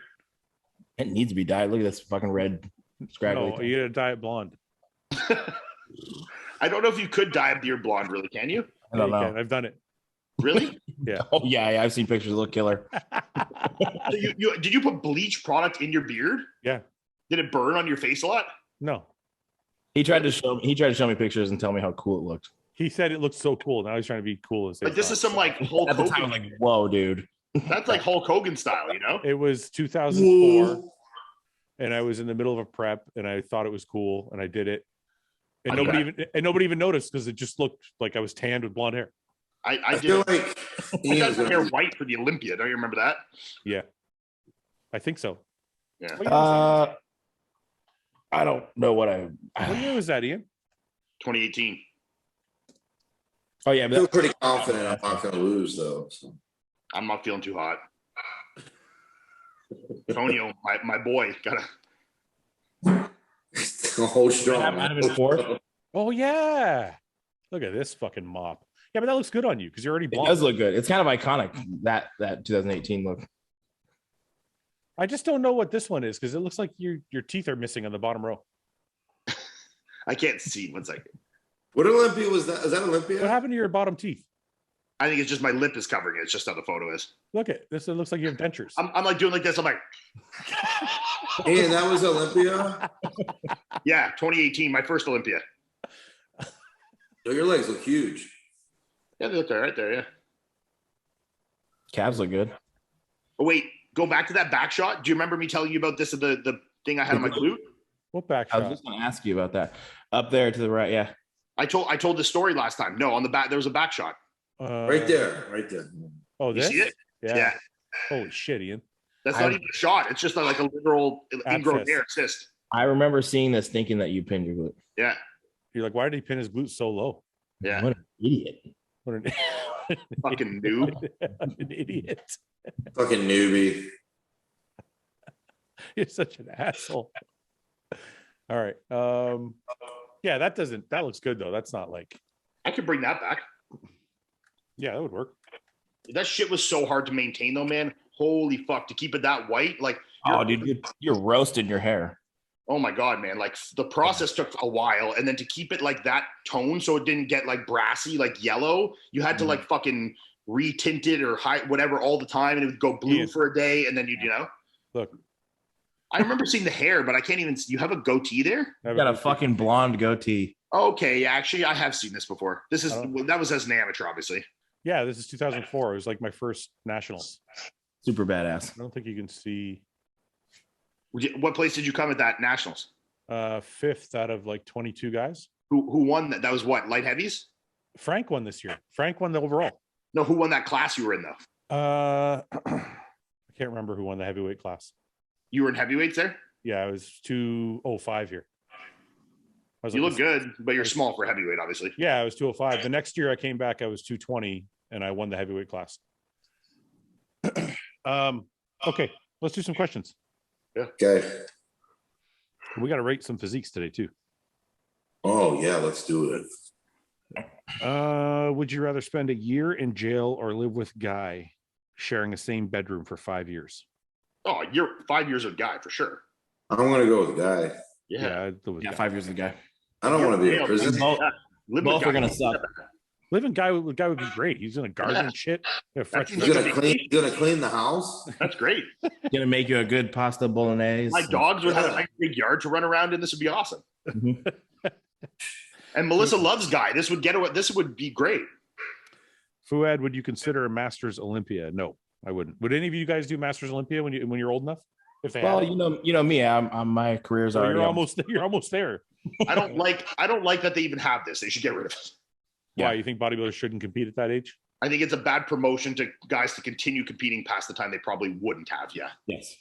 It needs to be dyed. Look at this fucking red scraggly. No, you're gonna dye it blonde. I don't know if you could dye a beard blonde, really, can you? I don't know. I've done it. Really? Yeah. Oh yeah, I've seen pictures. Look killer. So did you put bleach product in your beard? Yeah. Did it burn on your face a lot? No. He tried to show me pictures and tell me how cool it looked. He said it looked so cool. Now he's trying to be cool. Like this is some like Hulk At the Hogan. time, I'm like, whoa, dude. That's like Hulk Hogan style, you know? It was 2004, and I was in the middle of a prep, and I thought it was cool, and I did it, and nobody even noticed because it just looked like I was tanned with blonde hair. I feel like I got my hair white for the Olympia. Don't you remember that? Yeah, I think so. Yeah. I don't know what What year was that, Ian? 2018. Oh yeah, I feel pretty confident I'm not going to lose though. So. I'm not feeling too hot. Tonio, my boy, gotta hold strong. Oh yeah, look at this fucking mop. Yeah, but that looks good on you because you're already blonde. It does look good. It's kind of iconic that 2018 look. I just don't know what this one is because it looks like your teeth are missing on the bottom row. I can't see. 1 second. What Olympia was that? Is that Olympia? What happened to your bottom teeth? I think it's just my lip is covering it. It's just how the photo is. Look at this. It looks like you have dentures. I'm like doing like this. I'm like, Ian, that was Olympia? Yeah, 2018, my first Olympia. Your legs look huge. Yeah, they look right there, yeah. Calves look good. Oh, wait, go back to that back shot. Do you remember me telling you about this, the thing I had on my glute? What back shot? I was just going to ask you about that. Up there to the right, yeah. I told this story last time. No, on the back, there was a back shot. Right there. Oh, this? You see it? Yeah. Holy shit, Ian. That's not even a shot. It's just like a literal ingrown hair cyst. I remember seeing this thinking that you pinned your glute. Yeah. You're like, why did he pin his glute so low? Yeah. What an idiot. What an fucking noob. An idiot. Fucking newbie. You're such an asshole. All right. Yeah, that looks good though. That's not like I could bring that back. Yeah, that would work. That shit was so hard to maintain though, man. Holy fuck, to keep it that white. Like dude, you're roasting your hair. Oh my God, man. Like the process took a while. And then to keep it like that tone so it didn't get like brassy, like yellow, you had to like fucking retint it or whatever all the time. And it would go blue for a day. And then you know. Look. I remember seeing the hair, but I can't even you have a goatee there? You got a fucking blonde goatee. Okay, actually, I have seen this before. That was as an amateur, obviously. Yeah, this is 2004. It was like my first nationals. Super badass. I don't think you can see. What place did you come at that nationals? Fifth out of like 22 guys. Who won that? That was what, light heavies? Frank won this year. Frank won the overall. No, who won that class you were in though? I can't remember who won the heavyweight class. You were in heavyweights there? Yeah, I was 205 here. You look good, but you're small for heavyweight, obviously. Yeah, I was 205. The next year I came back, I was 220, and I won the heavyweight class. Okay, let's do some questions. Yeah. Okay. We got to rate some physiques today too. Oh yeah, let's do it. Would you rather spend a year in jail or live with Guy sharing the same bedroom for 5 years? Oh, you're 5 years with Guy for sure. I'm gonna go with Guy. Yeah. I'd live with Guy. 5 years of the guy. I don't want to be in prison. Both are gonna suck. Living Guy would be great. He's gonna garden and shit. Yeah, fresh He's gonna clean the house. That's great. Gonna make you a good pasta bolognese. My dogs would have a nice big yard to run around in. This would be awesome. And Melissa loves Guy. This would be great. Fouad, would you consider a Masters Olympia? No, I wouldn't. Would any of you guys do Masters Olympia when you're old enough? If they Well, you know me. I'm my career's already. You're almost there. I don't like that they even have this. They should get rid of it. Why? You think bodybuilders shouldn't compete at that age? I think it's a bad promotion to guys to continue competing past the time they probably wouldn't have. Yeah. Yes.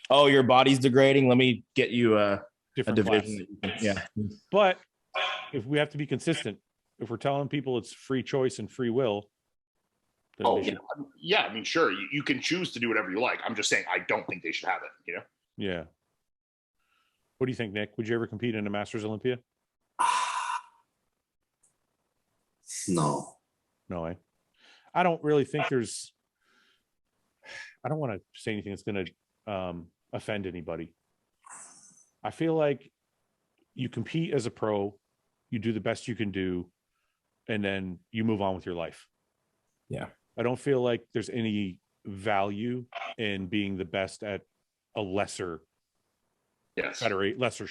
Oh, your body's degrading. Let me get you a Different class. division. Yeah. But if we have to be consistent, if we're telling people it's free choice and free will, then Oh they should. yeah. I mean, sure, you can choose to do whatever you like. I'm just saying I don't think they should have it. You know. Yeah. What do you think, Nick? Would you ever compete in a Masters Olympia? No. No, I don't really think there's. I don't want to say anything that's going to offend anybody. I feel like you compete as a pro, you do the best you can do, and then you move on with your life. Yeah. I don't feel like there's any value in being the best at a lesser lesser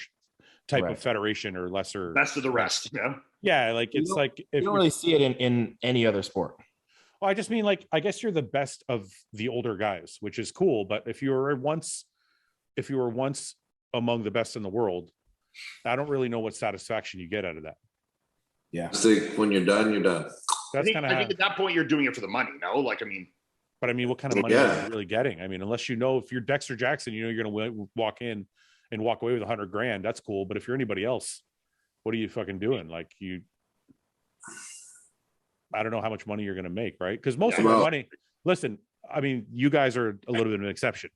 type of federation or lesser best of the rest. Yeah. Yeah, like it's like if you don't really see it in any other sport. Well, I just mean like I guess you're the best of the older guys, which is cool. But if you were once among the best in the world, I don't really know what satisfaction you get out of that. Yeah. So when you're done, you're done. That's I think at that point you're doing it for the money. No, like but I mean, what kind of money are you really getting? I mean, unless you know if you're Dexter Jackson, you know you're going to walk in and walk away with $100,000. That's cool. But if you're anybody else, what are you fucking doing? Like I don't know how much money you're going to make, right? Because most of our money, listen, I mean, you guys are a little bit of an exception.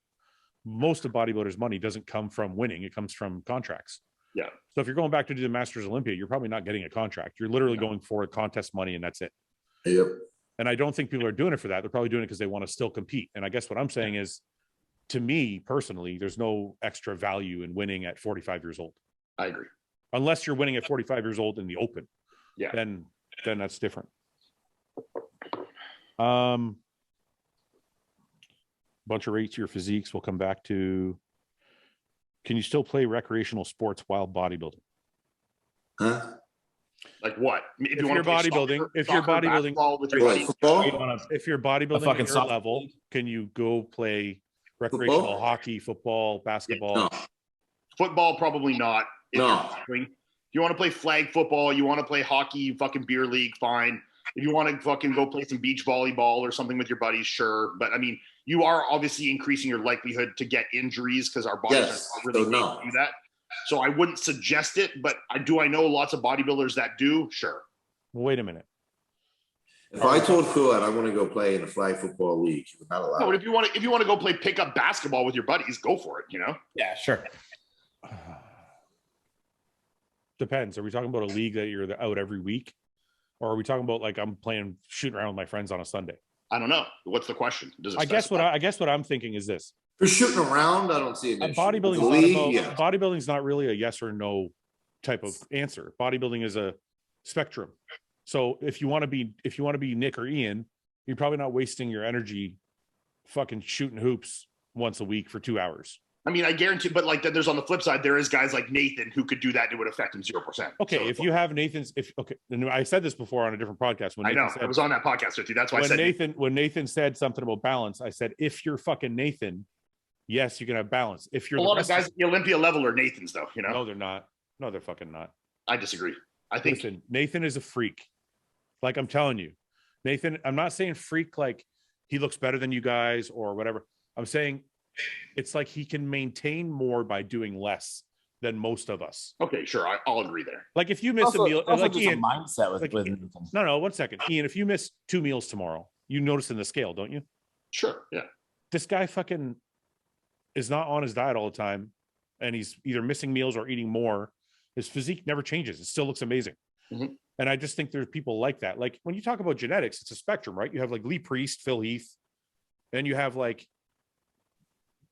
Most of bodybuilders' money doesn't come from winning. It comes from contracts. Yeah. So if you're going back to do the Masters Olympia, you're probably not getting a contract. You're literally going for contest money and that's it. Yep. And I don't think people are doing it for that. They're probably doing it because they want to still compete. And I guess what I'm saying is, to me personally, there's no extra value in winning at 45 years old. I agree. Unless you're winning at 45 years old in the open. Yeah. Then that's different. Bunch of rates your physiques. We'll come back to. Can you still play recreational sports while bodybuilding? Huh? Like what? If you're bodybuilding, if you're bodybuilding at your level, can you go play recreational hockey, football, basketball? No. Football, probably not. No. If you want to play flag football, you want to play hockey, fucking beer league, fine. If you want to fucking go play some beach volleyball or something with your buddies, sure. But I mean, you are obviously increasing your likelihood to get injuries because our bodies are really made to do that. So I wouldn't suggest it, but I know lots of bodybuilders that do. Sure. Well, wait a minute. If I told Fouad I want to go play in a flag football league, he would not allow. No, but if you want to go play pickup basketball with your buddies, go for it. You know. Yeah, sure. Depends. Are we talking about a league that you're out every week, or are we talking about like I'm shooting around with my friends on a Sunday? I don't know. What's the question? I guess what I'm thinking is this. For shooting around, I don't see an issue. Bodybuilding's not really a yes or no type of answer. Bodybuilding is a spectrum. So if you want to be Nick or Ian, you're probably not wasting your energy fucking shooting hoops once a week for 2 hours. I mean, I guarantee, but like then there's on the flip side, there is guys like Nathan who could do that and it would affect him 0%. Okay, so, if you have Nathan's, and I said this before on a different podcast. When Nathan I was on that podcast with you. That's why I said when Nathan said something about balance, I said, if you're fucking Nathan, yes, you can have balance. If you're a lot of guys at the Olympia level are Nathans, though. No, they're not. No, they're fucking not. I disagree. I think Nathan is a freak. Like I'm telling you, Nathan. I'm not saying freak like he looks better than you guys or whatever. I'm saying it's like he can maintain more by doing less than most of us. Okay, sure. I'll agree there. Like if you miss a meal, like Ian, a mindset with no, 1 second. Ian, if you miss 2 meals tomorrow, you notice in the scale, don't you? Sure. Yeah. This guy fucking is not on his diet all the time. And he's either missing meals or eating more. His physique never changes. It still looks amazing. Mm-hmm. And I just think there's people like that. Like when you talk about genetics, it's a spectrum, right? You have like Lee Priest, Phil Heath, and you have like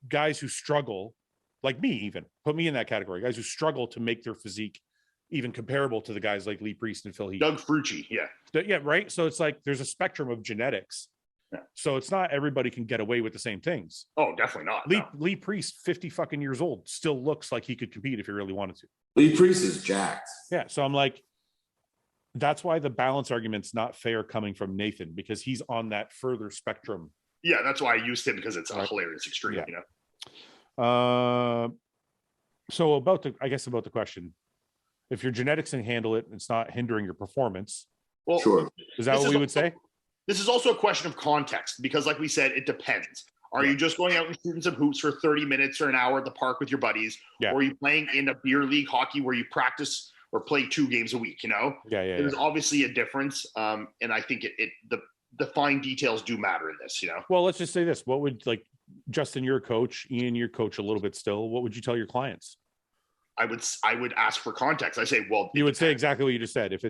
guys who struggle, like me even, put me in that category, guys who struggle to make their physique even comparable to the guys like Lee Priest and Phil Heath. Doug Frucci, yeah. Yeah, right? So it's like there's a spectrum of genetics. Yeah. So it's not everybody can get away with the same things. Oh, definitely not. Lee Priest, 50 fucking years old, still looks like he could compete if he really wanted to. Lee Priest is jacked. Yeah, so I'm like, that's why the balance argument's not fair coming from Nathan, because he's on that further spectrum. Yeah, that's why I used him, because it's a hilarious extreme, yeah. You know. So about the question, if your genetics can handle it, it's not hindering your performance. Well, sure. Is that what we would say? This is also a question of context, because like we said, it depends. Are you just going out and shooting some hoops for 30 minutes or an hour at the park with your buddies? Yeah. Or are you playing in a beer league hockey where you practice or play 2 games a week, you know? There's obviously a difference. And I think the fine details do matter in this, you know? Well, let's just say this. What would, like, Justin, your coach, Ian, your coach a little bit still, what would you tell your clients? I would ask for context. I say, well, you would say exactly what you just said. If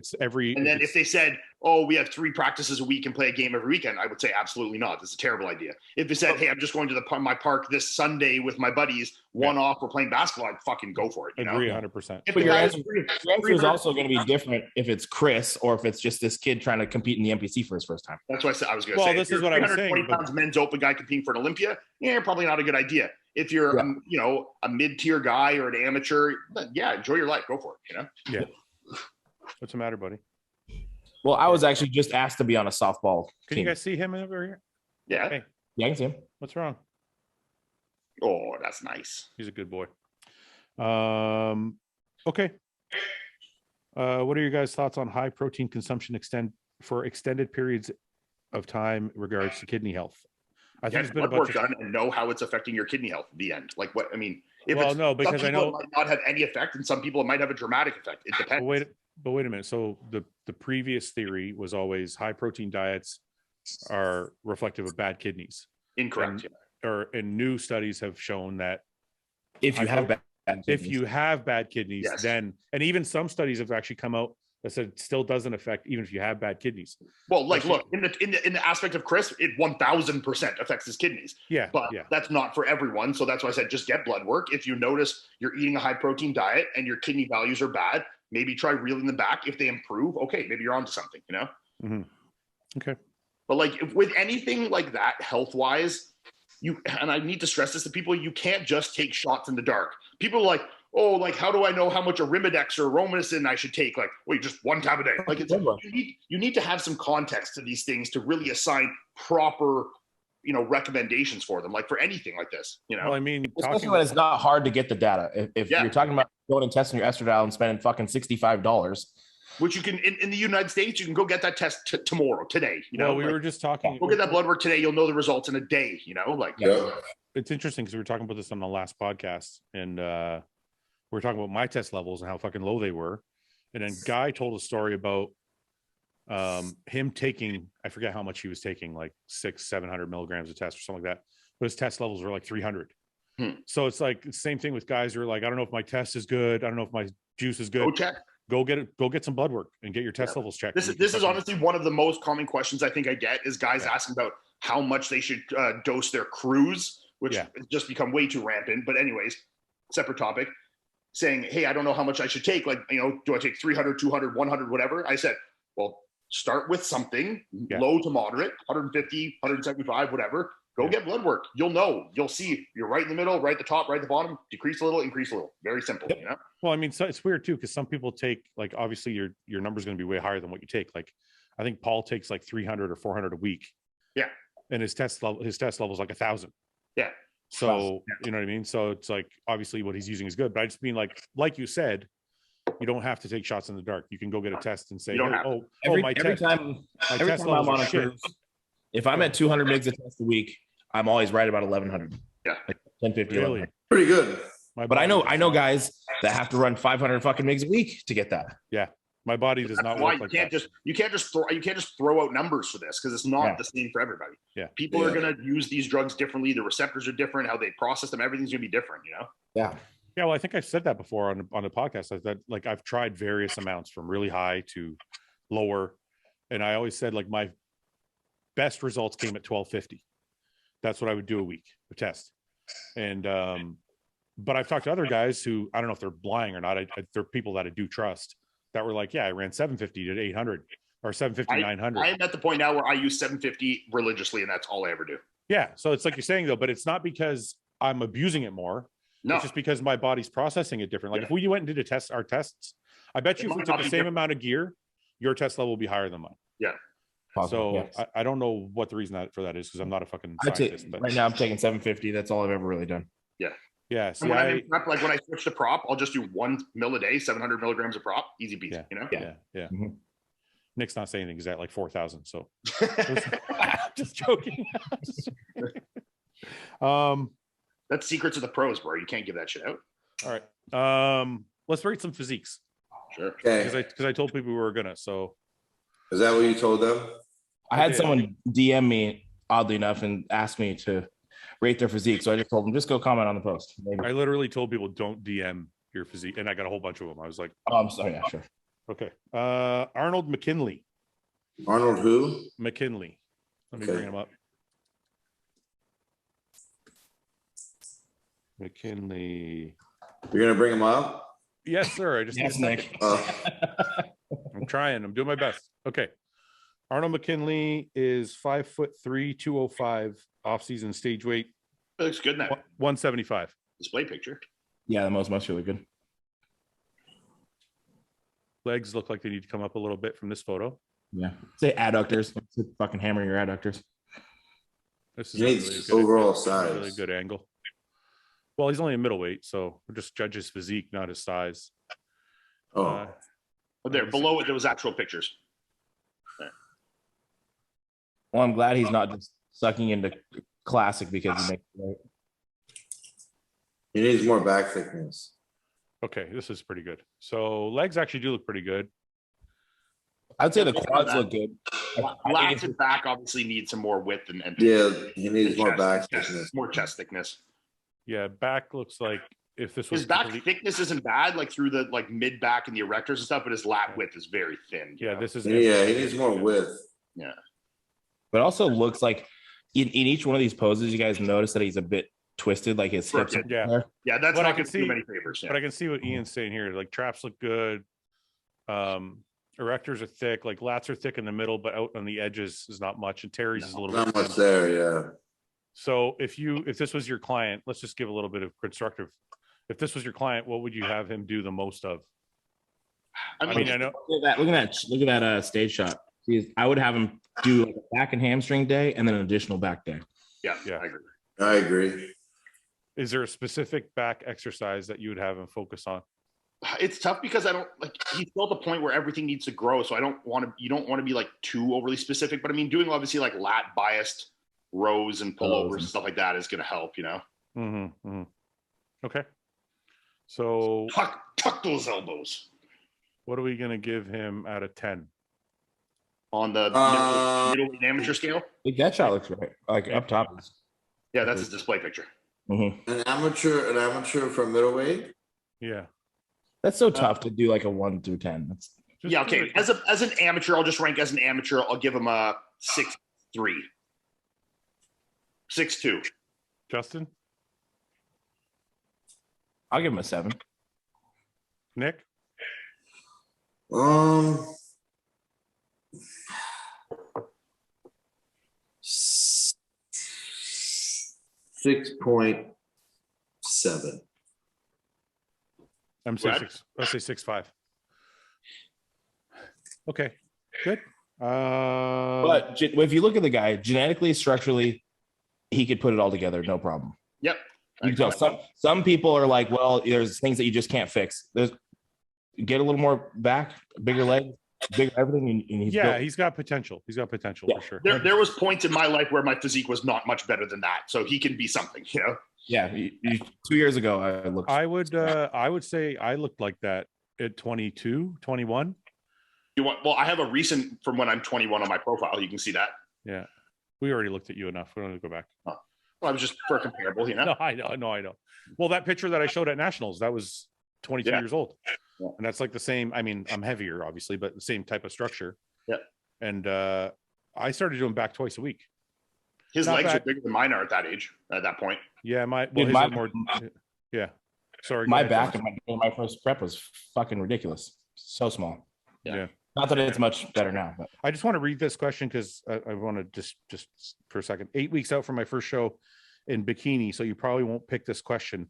they said, oh, we have 3 practices a week and play a game every weekend, I would say absolutely not. That's a terrible idea. If they said, hey, I'm just going to my park this Sunday with my buddies, off, we're playing basketball, I'd fucking go for it. You agree, know? 100%. But your answer is also going to be different if it's Chris or if it's just this kid trying to compete in the NPC for his first time. That's what I said. I was going to say. Well, this is what I'm saying. 320 pounds men's open guy competing for an Olympia, probably not a good idea. If you're, a mid-tier guy or an amateur, enjoy your life. Go for it, you know? Yeah. What's the matter, buddy? Well, I was actually just asked to be on a softball Can team. You guys see him over here? Yeah. Hey. Yeah, I can see him. What's wrong? Oh, that's nice. He's a good boy. Okay. What are your guys' thoughts on high protein consumption for extended periods of time in regards to kidney health? I think it's been a bunch of done and know how it's affecting your kidney health at the end. Like what I mean, because I know it might not have any effect, and some people it might have a dramatic effect. It depends. But wait a minute. So the previous theory was always high protein diets are reflective of bad kidneys. Incorrect. And new studies have shown that if you have bad kidneys, yes. then, and even some studies have actually come out that said it still doesn't affect even if you have bad kidneys. Well, like, look, in the aspect of Chris, it 1000% affects his kidneys. Yeah. But that's not for everyone. So that's why I said just get blood work. If you notice you're eating a high protein diet and your kidney values are bad, maybe try reeling them back. If they improve, okay, maybe you're onto something, you know? Mm-hmm. Okay. But like with anything like that, health-wise, and I need to stress this to people, you can't just take shots in the dark. People are like, oh, like, how do I know how much Arimidex or Romanicin I should take? Like, wait, just 1 time a day. Like, you need to have some context to these things to really assign proper, recommendations for them, like for anything like this, Well, I mean, especially when it's not hard to get the data. If you're talking about going and testing your estradiol and spending fucking $65, which you can in the United States, you can go get that test tomorrow, today. Well, we were just talking. Go get that blood work today. You'll know the results in a day. It's interesting because we were talking about this on the last podcast, and we were talking about my test levels and how fucking low they were. And then Guy told a story about him taking, I forget how much he was taking, like 600-700 milligrams of test or something like that. But his test levels were like 300. So it's like the same thing with guys who are like, I don't know if my test is good. I don't know if my juice is good. Go check. Go get some blood work and get your test levels checked. This is honestly one of the most common questions I think I get is guys asking about how much they should dose their crews, which has just become way too rampant. But anyways, separate topic. Saying, hey, I don't know how much I should take. Like, do I take 300, 200, 100, whatever? I said, well, start with something low to moderate, 150, 175, whatever. Go get blood work. You'll know. You'll see. You're right in the middle, right at the top, right at the bottom. Decrease a little, increase a little. Very simple. You know. Well, I mean, so it's weird too because some people take like obviously your number is going to be way higher than what you take. Like, I think Paul takes like 300 or 400 a week. Yeah. And his test level is like 1,000. Yeah. So you know what I mean. So it's like obviously what he's using is good, but I just mean like you said, you don't have to take shots in the dark. You can go get a test and say, every time I'm on a cruise, if I'm at 200 mgs a test a week, I'm always right about 1,100. Yeah, like 1050. Really? Pretty good. But I know guys that have to run 500 fucking mgs a week to get that. Yeah, my body does not work like that. You can't just throw out numbers for this because it's not the same for everybody. Yeah, people are gonna use these drugs differently. The receptors are different. How they process them, everything's gonna be different. You know. Yeah. Yeah, well, I think I've said that before on the podcast. That like I've tried various amounts from really high to lower, and I always said like my best results came at 1,250. That's what I would do a week, a test. And but I've talked to other guys who I don't know if they're lying or not. They're people that I do trust that were like, yeah, I ran 750 to 800 or 750 900. I'm at the point now where I use 750 religiously, and that's all I ever do. Yeah, so it's like you're saying though, but it's not because I'm abusing it more. No, it's just because my body's processing it different. Like if we went and did our tests, I bet you if we took the same amount of gear, your test level will be higher than mine. Yeah. So yes. I don't know what the reason for that is because I'm not a fucking scientist. But right now I'm taking 750. That's all I've ever really done. Yeah. Yeah. See, when I switch to prop, I'll just do 1 mil a day, 700 milligrams of prop, easy peasy. Yeah. You know. Yeah. Mm-hmm. Nick's not saying anything. He's at like 4,000. So just joking. That's secrets of the pros, bro. You can't give that shit out. All right. Let's rate some physiques. Sure. Okay. Because I told people we were gonna. So is that what you told them? I had someone DM me oddly enough and ask me to rate their physique. So I just told them, just go comment on the post. Maybe. I literally told people don't DM your physique, and I got a whole bunch of them. I was like, oh, I'm sorry. Yeah, sure. Okay. Arnold McKinley. Arnold who? McKinley. Let me bring him up. McKinley. You're gonna bring him up? Yes, sir. I just yes, Nick. I'm trying. I'm doing my best. Okay. Arnold McKinley is 5'3", 205 off-season stage weight. That looks good now. 175. Display picture. Yeah, the most really good. Legs look like they need to come up a little bit from this photo. Yeah. Say adductors. Fucking hammer your adductors. This is really overall size. Really good angle. Well, he's only a middleweight, so we'll just judge his physique, not his size. Oh. There, below it, there was actual pictures. There. Well, I'm glad he's not just sucking into classic because he makes it right. He needs more back thickness. Okay, this is pretty good. So legs actually do look pretty good. I'd say the quads look good. Lats and back obviously need some more width and yeah, he needs more back thickness. More chest thickness. Yeah, back looks like if this was his back thickness isn't bad, like through the like mid back and the erectors and stuff, but his lat width is very thin. Yeah, this is he needs more width. Yeah, but also looks like in each one of these poses, you guys notice that he's a bit twisted, like his hips. Yeah, that's but not I can see many favors. Yeah. But I can see what Ian's saying here. Like traps look good. Erectors are thick, like lats are thick in the middle, but out on the edges is not much. And Terry's is a little not much there, yeah. So if this was your client, let's just give a little bit of constructive. If this was your client, what would you have him do the most of? I mean, I know. Look at that stage shot. I would have him do like a back and hamstring day and then an additional back day. Yeah, I agree. Is there a specific back exercise that you would have him focus on? It's tough because I don't like he's still at the point where everything needs to grow. So you don't want to be like too overly specific, but I mean, doing obviously like lat biased rows and pullovers and stuff like that is going to help, you know? Mm-hmm, mm-hmm. Okay. So tuck those elbows. What are we going to give him out of 10? On the middle amateur scale? I think that shot looks right. Like up top. Yeah, that's his display picture. Mm-hmm. An amateur for middleweight? Yeah. That's so tough to do like a 1 through 10. Yeah, okay. As an amateur, I'll just rank as an amateur. I'll give him a 6'3". 6'2". Justin? I'll give him a 7. Nick? 6.7. I'm saying six. Let's say 6'5". Okay, good. But if you look at the guy, genetically, structurally, he could put it all together, no problem. Yep. You can tell some people are like, well, there's things that you just can't fix. Get a little more back, bigger leg, bigger everything. And he's got potential. He's got potential for sure. There was points in my life where my physique was not much better than that, so he can be something, you know. Yeah, 2 years ago I looked. I would say I looked like that at 22, 21. Well, I have a recent from when I'm 21 on my profile. You can see that. Yeah, we already looked at you enough. We don't need to go back. Oh. Well, I was just for comparable, you know. No, I know. Well, that picture that I showed at Nationals, that was 22 years old, and that's like the same. I mean, I'm heavier, obviously, but the same type of structure. Yeah. And I started doing back twice a week. His legs are bigger than mine are at that age. At that point. Yeah, Yeah. Sorry. My back in my first prep was fucking ridiculous. So small. Yeah. Not that it's much better now, but I just want to read this question because I want to just for a second. 8 weeks out from my first show in bikini, so you probably won't pick this question.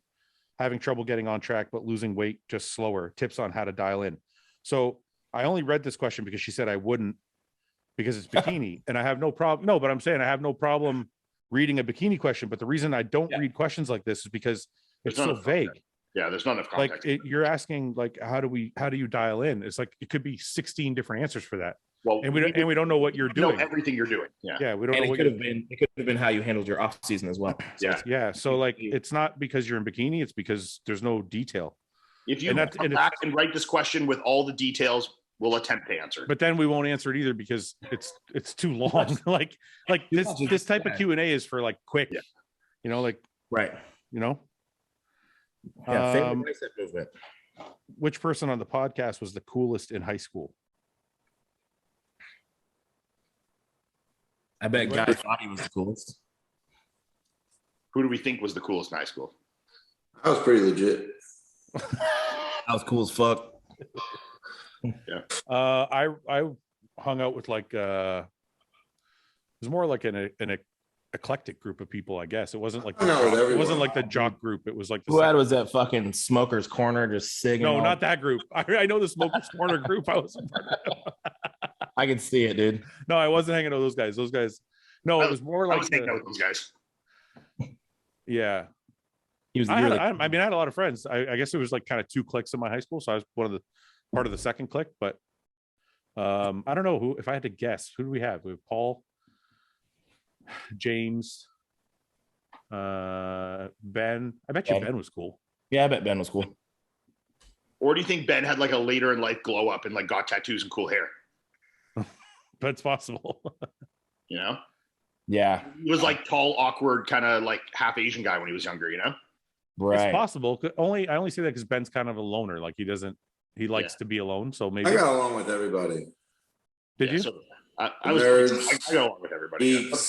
Having trouble getting on track, but losing weight just slower. Tips on how to dial in. So I only read this question because she said I wouldn't because it's bikini, and I have no problem. No, but I'm saying I have no problem reading a bikini question. But the reason I don't read questions like this is because it's so vague. Yeah, there's not enough context. Like you're asking, like, how do you dial in? It's like it could be 16 different answers for that. Well, and we don't know what you're doing. Know everything you're doing. Yeah, we don't know. It could have been how you handled your off season as well. So So like, it's not because you're in bikini; it's because there's no detail. If you come back and write this question with all the details, we'll attempt to answer. But then we won't answer it either because it's too long. like this type of Q&A is for like quick, you know, like right, you know. Yeah, bicep movement. Which person on the podcast was the coolest in high school? I bet Guy thought he was the coolest. Who do we think was the coolest in high school? I was pretty legit. I was cool as fuck. Yeah. I hung out with like it was more like an eclectic group of people, I guess. It wasn't like it wasn't like the jock group. It was like the was that fucking smokers corner just singing. No, not that group. I know the smokers corner group. I was I can see it, dude. No, I wasn't hanging out with those guys. Those guys. No, it was more like I was hanging out with those guys. Yeah. I had a lot of friends. I guess it was like kind of two cliques in my high school, so I was part of the second clique. But I don't know who. If I had to guess, who do we have? We have Paul, James, Ben. I bet you Ben was cool. Yeah, I bet Ben was cool. Or do you think Ben had like a later in life glow up and like got tattoos and cool hair? That's possible. You know? Yeah. He was like tall, awkward, kind of like half Asian guy when he was younger, you know? Right. It's possible. I only say that because Ben's kind of a loner. Like he likes to be alone. So maybe I got along with everybody. Did you? So I got along with everybody. Geeks,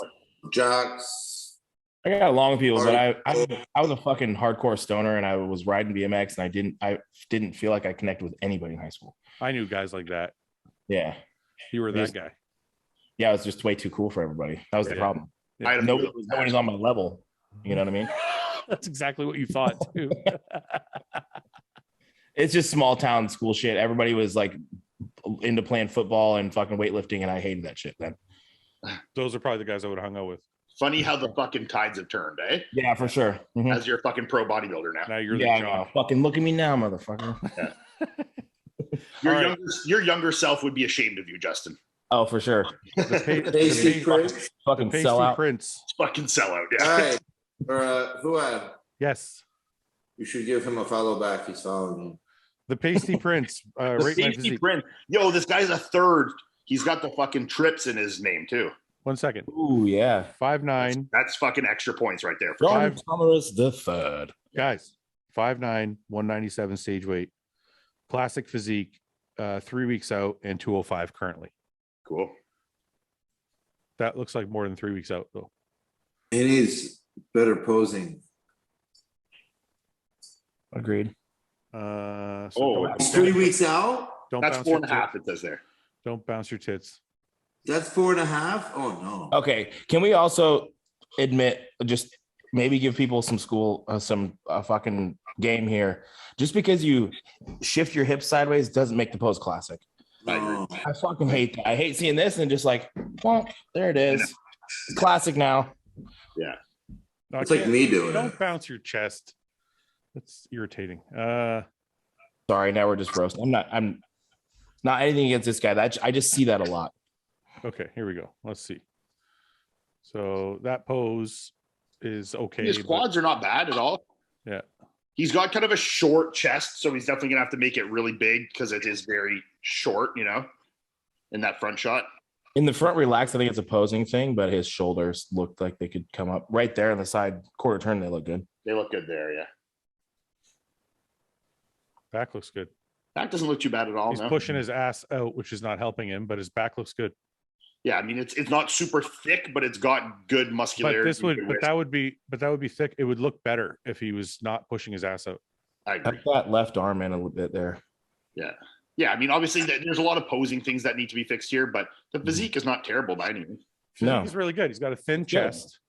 jocks. I got along with people, but I was a fucking hardcore stoner and I was riding BMX and I didn't feel like I connected with anybody in high school. I knew guys like that. Yeah. You were that guy. Yeah, I was just way too cool for everybody. That was the problem. Yeah. Nobody's on my level. You know what I mean? That's exactly what you thought too. It's just small town school shit. Everybody was like into playing football and fucking weightlifting, and I hated that shit then. Those are probably the guys I would have hung out with. Funny how the fucking tides have turned, eh? Yeah, for sure. Mm-hmm. As you're a fucking pro bodybuilder now. Now you're the job. Fucking look at me now, motherfucker. Yeah. Your younger self would be ashamed of you, Justin. Oh, for sure. Pasty Prince. Fucking sellout. Prince. Fucking sellout. Yeah. All right. Fouad. Yes. You should give him a follow back. He's following you. The Pasty Prince. The Pasty Prince. Yo, this guy's a third. He's got the fucking trips in his name too. 1 second. Ooh, yeah. 5'9". That's fucking extra points right there. John Thomas the third. Guys, 5'9", 197 stage weight. Classic physique. 3 weeks out and 205 currently. Cool. That looks like more than 3 weeks out though. It is better posing. Agreed. It's 3 weeks out. That's 4.5. It says there. Don't bounce your tits. That's 4.5. Oh no. Okay. Can we also admit, just maybe give people some fucking game here. Just because you shift your hips sideways doesn't make the pose classic. No. I fucking hate that. I hate seeing this and just like, well, there it is. It's classic now. Yeah. No, It's like me doing Don't it. bounce your chest. That's irritating. Sorry, now we're just roasting. I'm not anything against this guy. I just see that a lot. Okay, here we go. Let's see. So that pose is okay. His quads are not bad at all. Yeah. He's got kind of a short chest, so he's definitely gonna have to make it really big because it is very short, in that front shot. In the front relax, I think it's a posing thing, but his shoulders looked like they could come up right there on the side quarter turn. They look good. They look good there, yeah. Back looks good. That doesn't look too bad at all. He's pushing his ass out, which is not helping him, but his back looks good. Yeah, I mean it's not super thick, but it's got good muscularity. But that would be thick. It would look better if he was not pushing his ass out. I agree. Cut that left arm in a little bit there. Yeah. Yeah, I mean, obviously there's a lot of posing things that need to be fixed here, but the physique is not terrible by any means. No, He's really good. He's got a thin chest.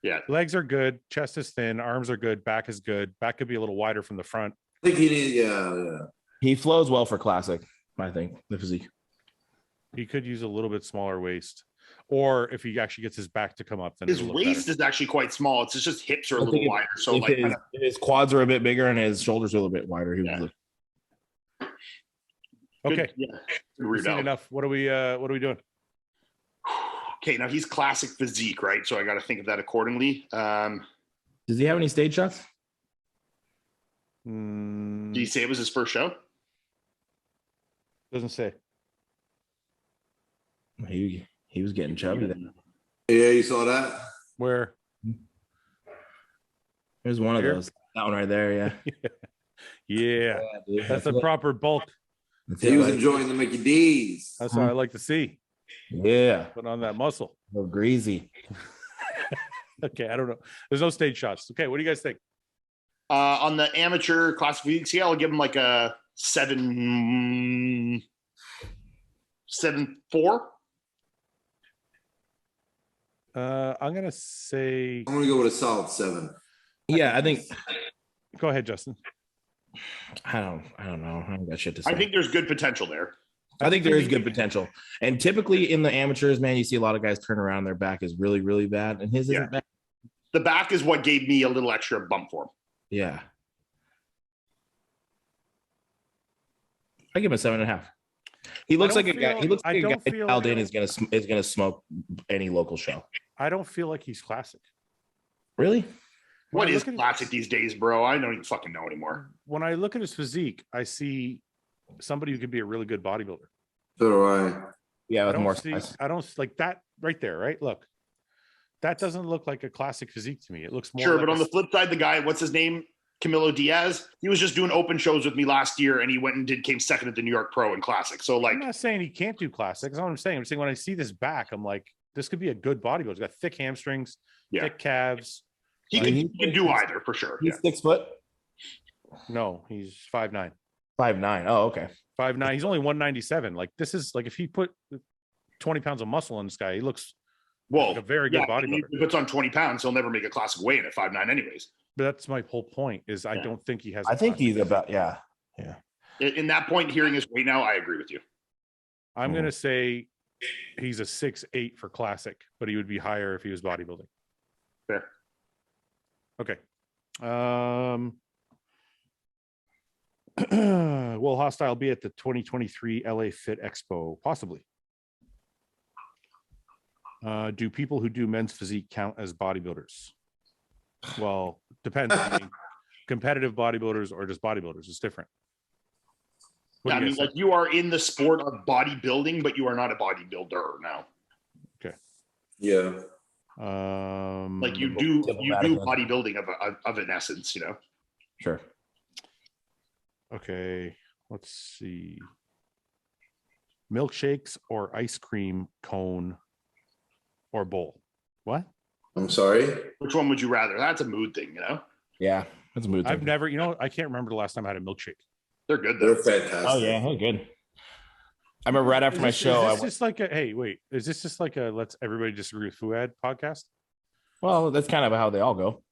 Yeah. Legs are good. Chest is thin. Arms are good. Back is good. Back could be a little wider from the front. I think he needs, yeah. he flows well for classic. I think the physique. He could use a little bit smaller waist. Or if he actually gets his back to come up, then His waist is actually quite small. It's just hips are a little wider. So If his quads are a bit bigger and his shoulders are a little bit wider. He would look. Okay. Yeah. We've seen enough. What are we doing? Okay, now he's classic physique, right? So I got to think of that accordingly. Does he have any stage shots? Did he say it was his first show? Doesn't say. He was getting chubby then. Yeah, you saw that? Where? There's one of those. That one right there, yeah. Yeah. Dude, That's a proper bulk. He was enjoying the Mickey D's. That's what I like to see. Yeah. Put on that muscle. So greasy. Okay, I don't know. There's no stage shots. Okay, what do you guys think? On the amateur classic physique scale, I'll give him like a 7.4. I'm gonna say. I'm gonna go with a solid 7. Yeah, I think. Go ahead, Justin. I don't know. I don't got shit to say. I think there's good potential there. I think there is good potential. And typically in the amateurs, man, you see a lot of guys turn around. Their back is really, really bad. And his isn't bad. The back is what gave me a little extra bump for him. Yeah. I give him a 7.5. He looks like a guy. He looks like a guy Aldin is gonna smoke any local show. I don't feel like he's classic. Really? What is classic these days, bro? I don't even fucking know anymore. When I look at his physique, I see somebody who could be a really good bodybuilder. So do I. Yeah, with more size. I don't like that right there, right? Look. That doesn't look like a classic physique to me. It looks more sure, like but on the flip side, the guy, what's his name? Camilo Diaz. He was just doing open shows with me last year, and he went and came second at the New York Pro in Classic. So, like, I'm not saying he can't do Classic. That's what I'm saying. I'm saying when I see this back, I'm like, this could be a good bodybuilder. He's got thick hamstrings, thick calves. He can do either for sure. He's 6 foot. No, he's 5'9". 5'9". Oh, okay. 5'9". He's only 197. Like, this is like if he put 20 pounds of muscle on this guy, he looks like a very good bodybuilder. If he puts on 20 pounds, he'll never make a classic weigh-in at 5'9" anyways. But that's my whole point. Is I don't think he has. I think he's about yeah. In that point, hearing his weight now, I agree with you. I'm gonna say he's a 6'8" for classic, but he would be higher if he was bodybuilding. Fair. Okay. Will Hostile be at the 2023 LA Fit Expo? Possibly. Do people who do men's physique count as bodybuilders? Well, depends. I mean, competitive bodybuilders or just bodybuilders is different. I mean, like you are in the sport of bodybuilding, but you are not a bodybuilder now. Okay. Yeah. Like you do bodybuilding of an essence, you know. Sure. Okay. Let's see. Milkshakes or ice cream cone or bowl? What? I'm sorry. Which one would you rather? That's a mood thing, you know. Yeah, that's a mood thing. I've never, I can't remember the last time I had a milkshake. They're good. They're fantastic. Oh yeah, they're good. I remember right after my show. Is this just like a hey, wait? Is this just like a let's everybody disagree with Fouad podcast? Well, that's kind of how they all go.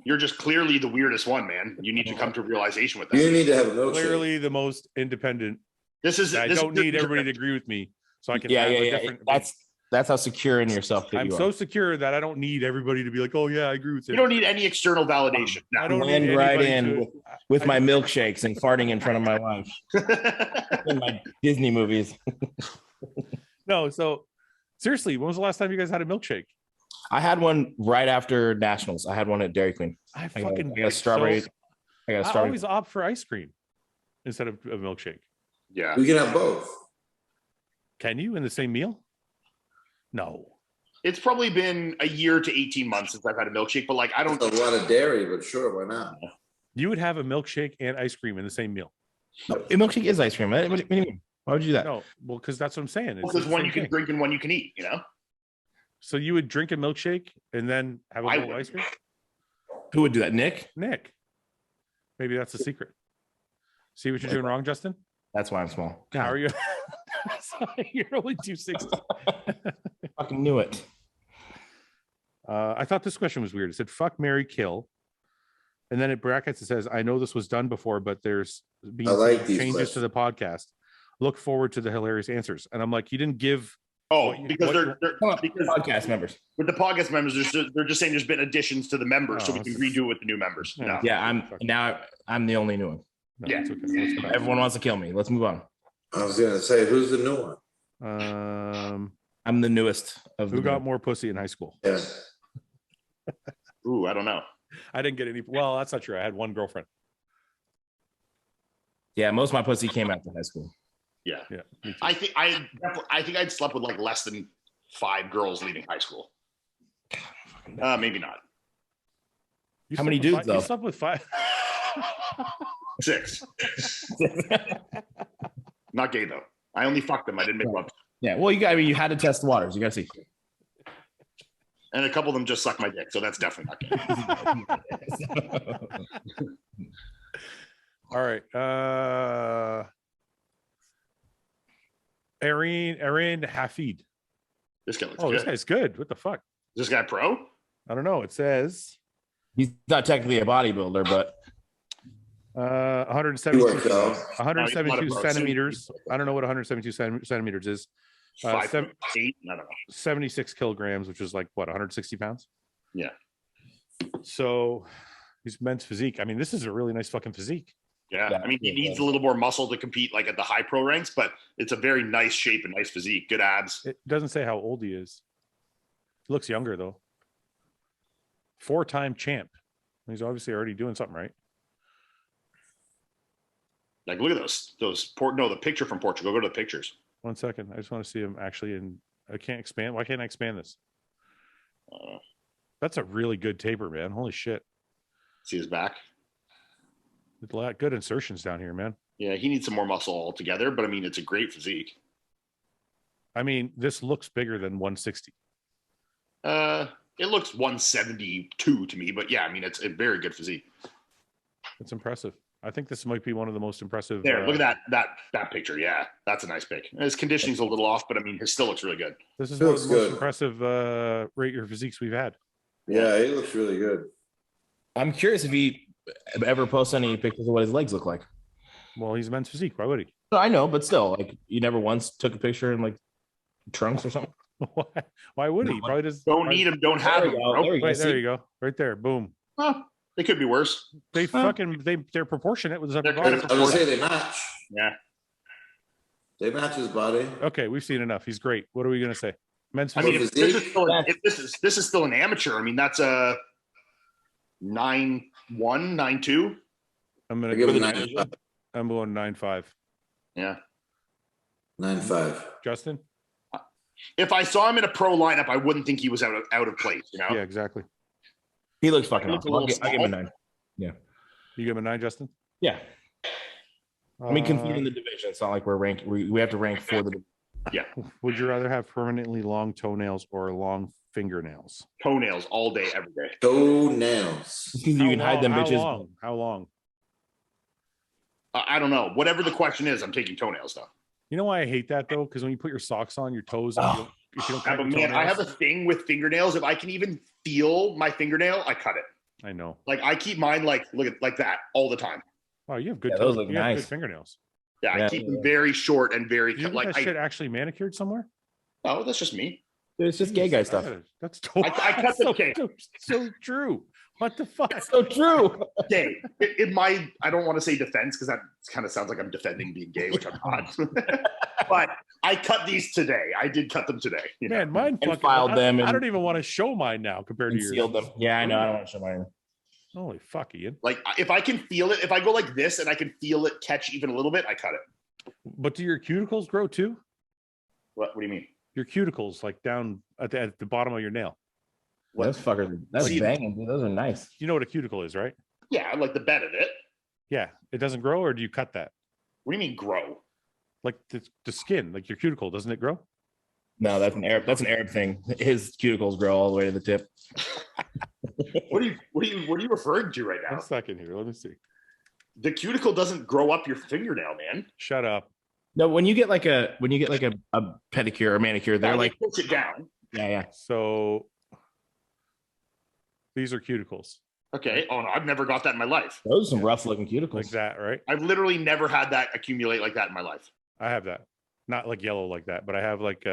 You're just clearly the weirdest one, man. You need to come to a realization with that. You need to have a milkshake. Clearly the most independent. I This don't need everybody to agree with me, so I can. Yeah, have yeah, a yeah. different. That's how secure in yourself that I'm you so are. secure that I don't need everybody to be like, "Oh yeah, I agree with You it." don't need any external validation. I don't Land need right anybody in to- with I- my milkshakes and farting in front of my wife in my Disney movies. No, so seriously, when was the last time you guys had a milkshake? I had one right after Nationals. I had one at Dairy Queen. I I got fucking a strawberry. so- I got a I strawberry. always opt for ice cream instead of a milkshake. Yeah. We can have both. Can you in the same meal? No. It's probably been a year to 18 months since I've had a milkshake, but like I don't. That's a lot of dairy, but sure, why not? You would have a milkshake and ice cream in the same meal. No, a milkshake is ice cream. What do you mean? Why would you do that? No, well, because that's what I'm saying. It's There's the one same you can thing. drink and one you can eat. You know. So you would drink a milkshake and then have a I bowl of would. ice cream? Who would do that? Nick? Nick. Maybe that's the secret. See what you're doing wrong, Justin? That's why I'm small. How are you? Sorry, you're only 260. Fucking knew it. I thought this question was weird. It said, fuck, marry, kill. And then it brackets, it says, I know this was done before, but there's been I like these changes to the podcast. Look forward to the hilarious answers. And I'm like, you didn't give. Oh, What you- because what- because Podcast members. with the podcast members, they're just saying there's been additions to the members, so Oh, we can this is- redo it with the new members. Yeah. No. Yeah, I'm the only new one. No, Yeah. it's okay. Let's go back. Everyone wants to kill me. Let's move on. I was gonna say, who's the new one? I'm the newest of Who the got more pussy in high school? Yeah. Ooh, I don't know. I didn't get any. Well, that's not true. I had one girlfriend. Yeah, most of my pussy came after high school. Yeah. Yeah. Me too. I think I'd slept with like less than 5 girls leaving high school. Maybe not. You How many slept with dudes, though? You slept with 5. 6. Not gay though. I only fucked them. I didn't make love. Yeah, well, you had to test the waters. You got to see. And a couple of them just sucked my dick, so that's definitely not gay. All right. Erin Hafid. This guy looks Oh, good. this guy's good. What the fuck? Is this guy pro? I don't know. It says He's not technically a bodybuilder, but 172, He worked out. 172 Not a pro. centimeters. I don't know what 172 centimeters is. 5'8". I don't know. 76 kilograms, which is like what, 160 pounds? Yeah. So he's men's physique. I mean, this is a really nice fucking physique. Yeah. Yeah, I mean, he yeah, needs yeah. a little more muscle to compete like at the high pro ranks, but it's a very nice shape and nice physique. Good abs. It doesn't say how old he is. He looks younger though. 4-time champ. He's obviously already doing something right. Like, look at the picture from Portugal. Go to the pictures. 1 second. I just want to see him actually in. I can't expand. Why can't I expand this? That's a really good taper, man. Holy shit. See his back. There's a lot good insertions down here, man. Yeah, he needs some more muscle altogether, but I mean, it's a great physique. I mean, this looks bigger than 160. It looks 172 to me, but yeah, I mean, it's a very good physique. It's impressive. I think this might be one of the most impressive. There, look at that picture. Yeah, that's a nice pic. His conditioning's a little off, but I mean, his still looks really good. This is It one of looks the most good. impressive rate your physiques we've had. Yeah, he looks really good. I'm curious if he ever posts any pictures of what his legs look like. Well, he's men's physique. Why would he? No, I know, but still, like, you never once took a picture in like trunks or something. Why would he? Probably does. Don't need him, don't have him. Bro. There you go. Right, See? there you go. Right there. Boom. Huh, they could be worse. They fucking they're proportionate with his upper They're body. kind I was gonna say they match. Yeah. They match his body. Okay, we've seen enough. He's great. What are we gonna say? Men's I physique. mean, if this is still an amateur, I mean, that's a 9'1", 9'2". I'm I gonna give go. him 9.5. I'm going 9.5. Yeah. 9.5. Justin. If I saw him in a pro lineup, I wouldn't think he was out of place. You know. Yeah, exactly. He looks fucking He looks a awesome. little I'll give him a small. 9. You give him a 9, Justin. Yeah. I mean, competing the division. It's not like we're ranked. We have to rank for the. Would you rather have permanently long toenails or long fingernails? Toenails all day, every day. Toenails. You can hide them How bitches. long? How long? I don't know. Whatever the question is, I'm taking toenails though. You know why I hate that though? Because when you put your socks on, your toes, Oh. if you don't Yeah, cut but your man, I have a toenails- thing with fingernails. If I can even feel my fingernail, I cut it. I know. Like I keep mine like like that all the time. Wow, you have good. Those look you have nice. good fingernails. Yeah, I keep them very short and very Do you get like. that shit actually manicured somewhere? Oh, that's just me. It's just gay guy stuff. That's totally. I cut the cake. So true. What the fuck? That's so true. Gay. In my, I don't want to say defense because that kind of sounds like I'm defending being gay, which I'm not. But I cut these today. I did cut them today. You know? Man, mine And fucking filed them I and- don't even want to show mine now compared to yours. Sealed them. Yeah, I know. I don't want to show mine. Holy fuck, Ian. Like if I can feel it, if I go like this and I can feel it catch even a little bit, I cut it. But do your cuticles grow too? What do you mean? Your cuticles, like down at the bottom of your nail. Those fuckers, that's See, banging, dude. Those are nice. You know what a cuticle is, right? Yeah, like the bed of it. Yeah. It doesn't grow, or do you cut that? What do you mean grow? Like the skin, like your cuticle, doesn't it grow? No, that's an Arab thing. His cuticles grow all the way to the tip. What are you referring to right now? One second here. Let me see. The cuticle doesn't grow up your fingernail, man. Shut up. No, when you get like a pedicure or manicure, they're like push it down. yeah. So these are cuticles. Okay. Oh no, I've never got that in my life. Those are some rough looking cuticles. Like that, right? I've literally never had that accumulate like that in my life. I have that. Not like yellow like that, but I have like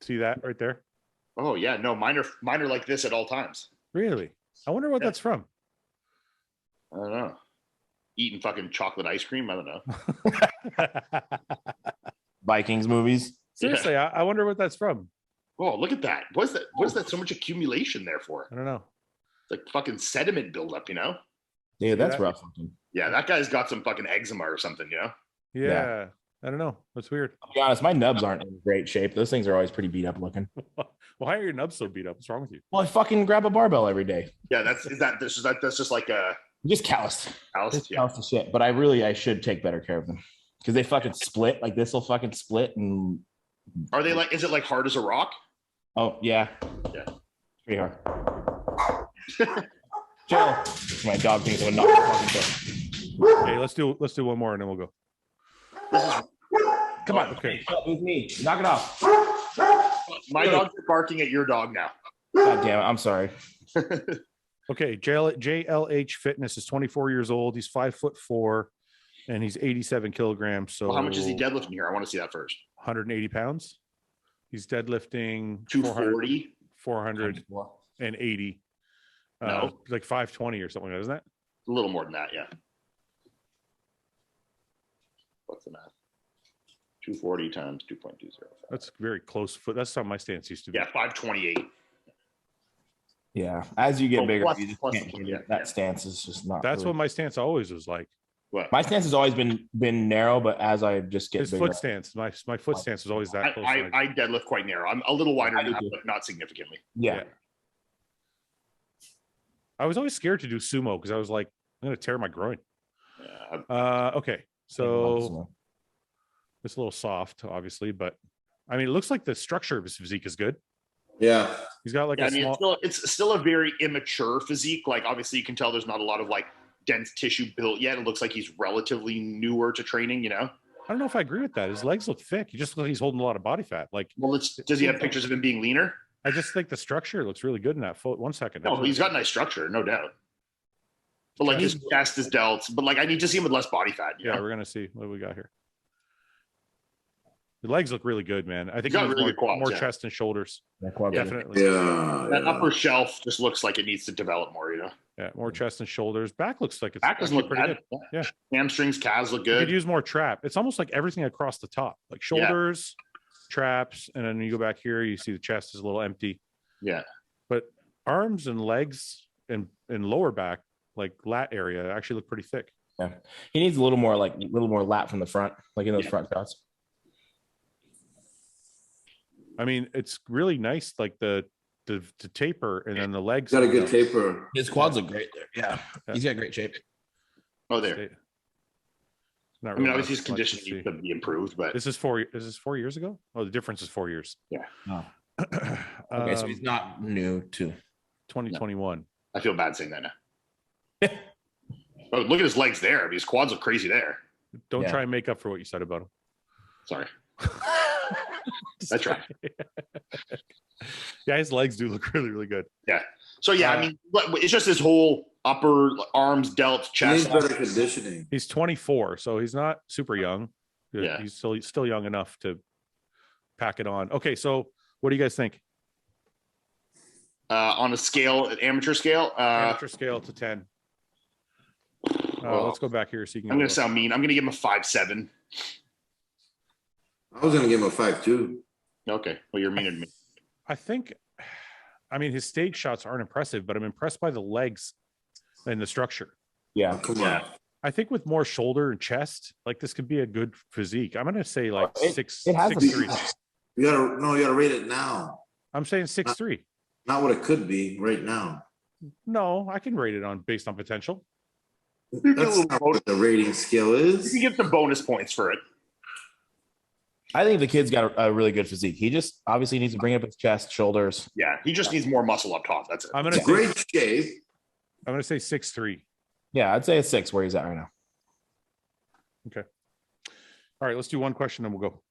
see that right there? Oh yeah, no, mine are like this at all times. Really? I wonder what Yeah. that's from. I don't know. Eating fucking chocolate ice cream. I don't know. Vikings movies. Seriously, I wonder what that's from. Oh, look at that. What is that so much accumulation there for? I don't know. It's like fucking sediment buildup, you know? Yeah, that's that- rough looking. Yeah, that guy's got some fucking eczema or something, you know? Yeah. I don't know. That's weird. I'll be honest, my nubs aren't in great shape. Those things are always pretty beat up looking. Why are your nubs so beat up? What's wrong with you? Well, I fucking grab a barbell every day. Yeah, that's just like a I'm just calloused. house. Just Yeah. calloused to shit. But I should take better care of them. Because they fucking split. Like this will fucking split and Are they like, is it like hard as a rock? oh yeah. Yeah. Pretty hard. Chill. My dog thinks I'm gonna knock the fucking foot. Okay, let's do one more and then we'll go. Come on. Okay. Shut up with me. Knock it off. My dogs are barking at your dog now. God damn it. I'm sorry. Okay, JLH Fitness is 24 years old. He's 5'4", and he's 87 kilograms. So Well, how much is he deadlifting here? I want to see that first. 180 pounds. He's deadlifting 240. 480. No. Like 520 or something, isn't that? A little more than that, yeah. What's the math? 240 times 2.20. That's very close foot. That's how my stance used to be. Yeah, 528. Yeah. As you get Oh, bigger, plus- you just plus- can't yeah, that yeah. stance is just not That's really- what my stance always was like. What? my stance has always been narrow, but as I just get His bigger, foot stance. My foot stance was always that close. I deadlift quite narrow. I'm a little wider I than do that, too. but not significantly. yeah. I was always scared to do sumo because I was like, I'm gonna tear my groin. Yeah, Okay, so it's a little soft, obviously, but I mean, it looks like the structure of his physique is good. Yeah. He's got like yeah, a I mean, small. it's still a very immature physique. Like, obviously, you can tell there's not a lot of like dense tissue built yet. It looks like he's relatively newer to training. You know. I don't know if I agree with that. His legs look thick. He just looks like he's holding a lot of body fat. Like, Well, does he have pictures of him being leaner? I just think the structure looks really good in that foot. 1 second. No, he's got nice structure, no doubt. But like his chest is delts. But like, I need to see him with less body fat. You Yeah, know? we're gonna see what we got here. The legs look really good, man. I think He's got he needs really good quads, more yeah. chest and shoulders. That quad- Definitely. Yeah. That yeah. upper shelf just looks like it needs to develop more. You know, Yeah, more chest and shoulders. Back looks like it's back doesn't actually look pretty bad. good. Yeah. Hamstrings, calves look You could good. use more trap. It's almost like everything across the top, like Yeah. shoulders, traps, and then you go back here, you see the chest is a little empty. Yeah. But arms and legs and lower back, like lat area, actually look pretty thick. Yeah. He needs a little more lat from the front, like in those front shots. I mean, it's really nice, like the taper and then the legs. Got a good taper. His quads look great there. Yeah. Yeah. He's got great shape. Oh, there. Not I mean, really obviously his much to conditioning see. needs to be improved, but This is 4 years ago? Oh, the difference is 4 years. Yeah. Oh. Okay, so he's not new too. 2021. I feel bad saying that now. Oh, look at his legs there. I mean, his quads look crazy there. Don't Yeah. try and make up for what you said about him. Sorry. That's right. Yeah, his legs do look really, really good. Yeah. So yeah, I mean, it's just his whole upper arms, delts, chest. He needs better conditioning. He's 24, so he's not super young. Yeah. He's still young enough to pack it on. Okay, so what do you guys think? On a scale, an amateur scale. Amateur scale to 10. Let's go back here so you can. I'm going to sound mean. I'm going to give him a 5.7. I was going to give him a 5.2. Okay. Well, you're meaner than me. I mean, his stage shots aren't impressive, but I'm impressed by the legs and the structure. Yeah. Come on. I think with more shoulder and chest, like this could be a good physique. I'm going to say like it has 6'3". You gotta rate it now. I'm saying 6'3". Not what it could be right now. No, I can rate it based on potential. That's not what the rating scale is. You can get some bonus points for it. I think the kid's got a really good physique. He just obviously needs to bring up his chest, shoulders. Yeah, he just needs more muscle up top. That's it. I'm going to Great shape. I'm going to say 6'3". Yeah, I'd say a 6 where he's at right now. Okay. All right, let's do one question and we'll go.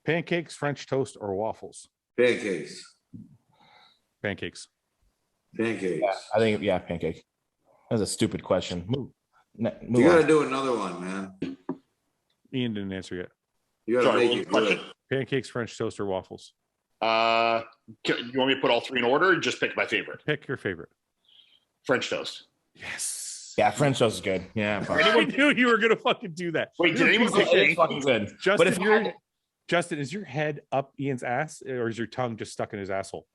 Pancakes, French toast, or waffles? Pancakes. Pancakes. Pancakes. Yeah, I think pancake. That's a stupid question. Move You gotta on. do another one, man. Ian didn't answer yet. You gotta Sorry, make it question? good. Pancakes, French toast, or waffles? You want me to put all three in order or just pick my favorite? Pick your favorite. French toast. Yes. Yeah, French toast is good. Yeah, I knew you were gonna fucking do that. Wait, did anyone Piece of say shit. fucking good. Justin, is your head up Ian's ass, or is your tongue just stuck in his asshole?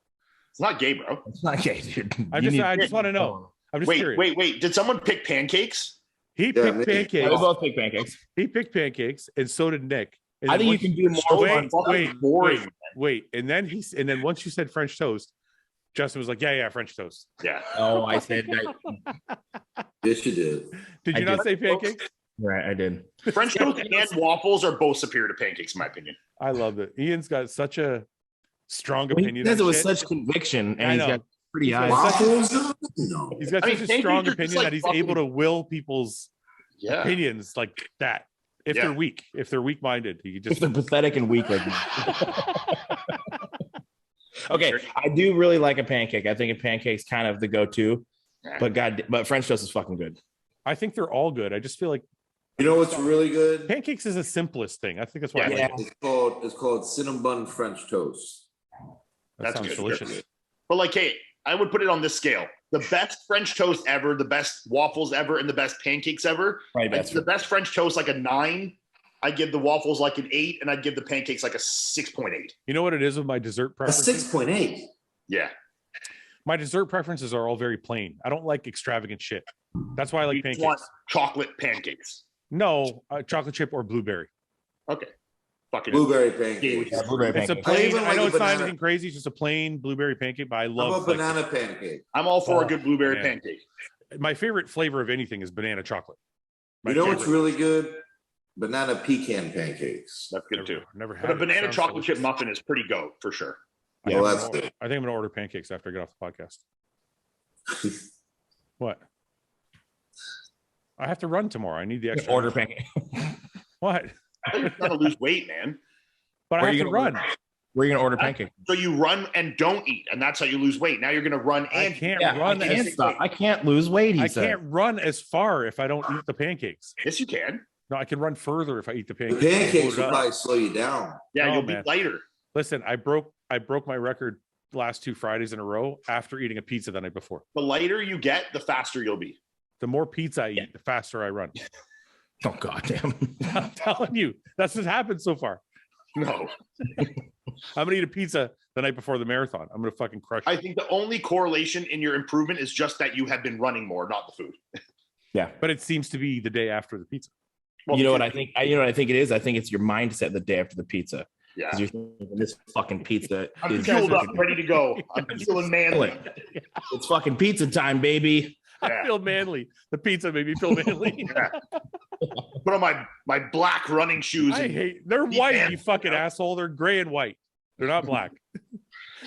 It's not gay, bro. It's not gay, dude. I just want to know. I'm just curious. Wait. Did someone pick pancakes? He picked me. pancakes. Yeah, we both pick pancakes. He picked pancakes, and so did Nick. And I then think you once- can do more. Wait. And then once you said French toast, Justin was like, yeah, French toast. Yeah. Oh, I said that. Yes, you did. Did you not say pancakes? Right, I did. French toast and waffles are both superior to pancakes, in my opinion. I love it. Ian's got such a strong He opinion. says on it with shit. such conviction, I and he's know. got pretty eyes. Waffles? No. He's got I mean, such a pancakes strong are just opinion like that he's fucking- able to will people's Yeah. opinions like that. If Yeah. they're weak, if they're weak-minded, he If just they're pathetic and weak like that. Okay, I do really like a pancake. I think a pancake's kind of the go-to, but French toast is fucking good. I think they're all good. I just feel like You know what's really good? pancakes is the simplest thing. I think that's why I like Yeah. it. It's called cinnamon French toast. That That's sounds good. delicious. But like, hey, I would put it on this scale. The best French toast ever, the best waffles ever, and the best pancakes ever. Right, I'd give the best French toast like a 9. I'd give the waffles like an 8, and I'd give the pancakes like a 6.8. You know what it is with my dessert A preferences? 6.8. Yeah. My dessert preferences are all very plain. I don't like extravagant shit. That's why I like You just pancakes. want chocolate pancakes. No, chocolate chip or blueberry. Okay. Fucking Blueberry pancakes. Yeah, blueberry It's a pancake. plain. even I like know a it's not banana. anything crazy. It's just a plain blueberry pancake. But I How love about banana pancake? I'm all for a good blueberry man. pancake. my favorite flavor of anything is banana chocolate. My You know what's favorite. really good? Banana pecan pancakes. That's good too. Never had But a it. banana Sounds chocolate chip delicious. muffin is pretty goat for sure. I Well, think that's I'm gonna- good. I think I'm going to order pancakes after I get off the podcast. What? I have to run tomorrow. I need the extra. Order pancake. What? You're trying to lose weight, man. But Where I are have you to gonna run. Where are you gonna order pancake? So you run and don't eat, and that's how you lose weight. Now you're going to run I and can't Yeah, run. I can't as, stop. I can't lose weight. He I said. can't run as far if I don't eat the pancakes. Yes, you can. No, I can run further if I eat the The pancakes. pancakes Load it will up. probably slow you down. Yeah, Oh, you'll man. be lighter. Listen, I broke my record last 2 Fridays in a row after eating a pizza the night before. The lighter you get, the faster you'll be. The more pizza I eat, the faster I run. Oh goddamn. I'm telling you, that's what happened so far. No. I'm gonna eat a pizza the night before the marathon. I'm gonna fucking crush it. I think the only correlation in your improvement is just that you have been running more, not the food. Yeah. But it seems to be the day after the pizza. Well, You know what I think? You know what I think it is? I think it's your mindset the day after the pizza. Yeah. 'Cause you're thinking this fucking pizza I'm is fueled up, ready to go. I'm feeling manly. it's fucking pizza time, baby. I Yeah. feel manly. The pizza made me feel manly. Yeah. Put on my black running shoes. I And, hate. They're Be white, manly, you fucking you know? asshole. They're gray and white. They're not black.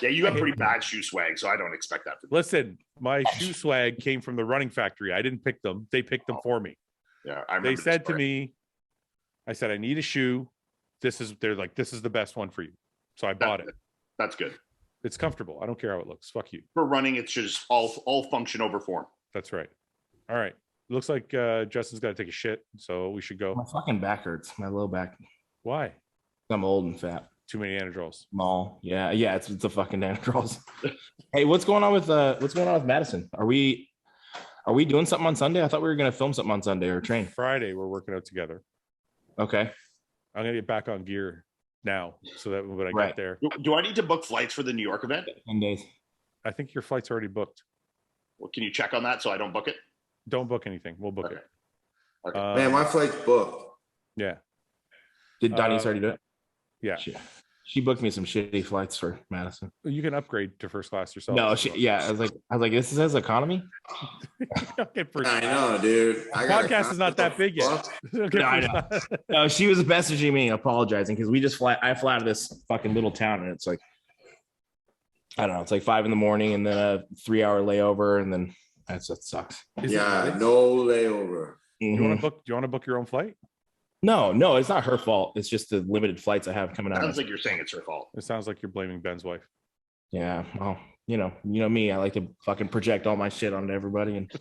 yeah, you have pretty bad shoe swag, so I don't expect that. Listen, my shoe swag came from the running factory. I didn't pick them. They picked them for me. Yeah, I They remember said this to part. me, I said, I need a shoe. they're like, this is the best one for you. So I bought it. That's good. It's comfortable. I don't care how it looks. Fuck you. For running, it's just all function over form. That's right. All right. Looks like Justin's got to take a shit, so we should go. My fucking back hurts. My low back. Why? I'm old and fat. Too many anadrols. Small. Yeah. It's a fucking anadrols. Hey, what's going on with Madison? Are we doing something on Sunday? I thought we were gonna film something on Sunday or train. Friday, we're working out together. Okay. I'm gonna get back on gear now, so that when I get there. Do I need to book flights for the New York event? 10 days. I think your flight's already booked. Well, can you check on that so I don't book it? Don't book anything. We'll book it. Okay. Man, my flight's booked. Yeah. Did Donnie's already do it? Yeah. She booked me some shitty flights for Madison. You can upgrade to first class yourself. No, I was like, this says economy. I know, dude. Podcast is not that big yet. No, I know. No, she was messaging me apologizing because I fly out of this fucking little town and it's like, I don't know, it's like 5 a.m. and then a 3-hour layover and then that sucks. No layover. Do you want to book your own flight? No, it's not her fault. It's just the limited flights I have coming out. Sounds like you're saying it's her fault. It sounds like you're blaming Ben's wife. Yeah, well, you know me. I like to fucking project all my shit onto everybody and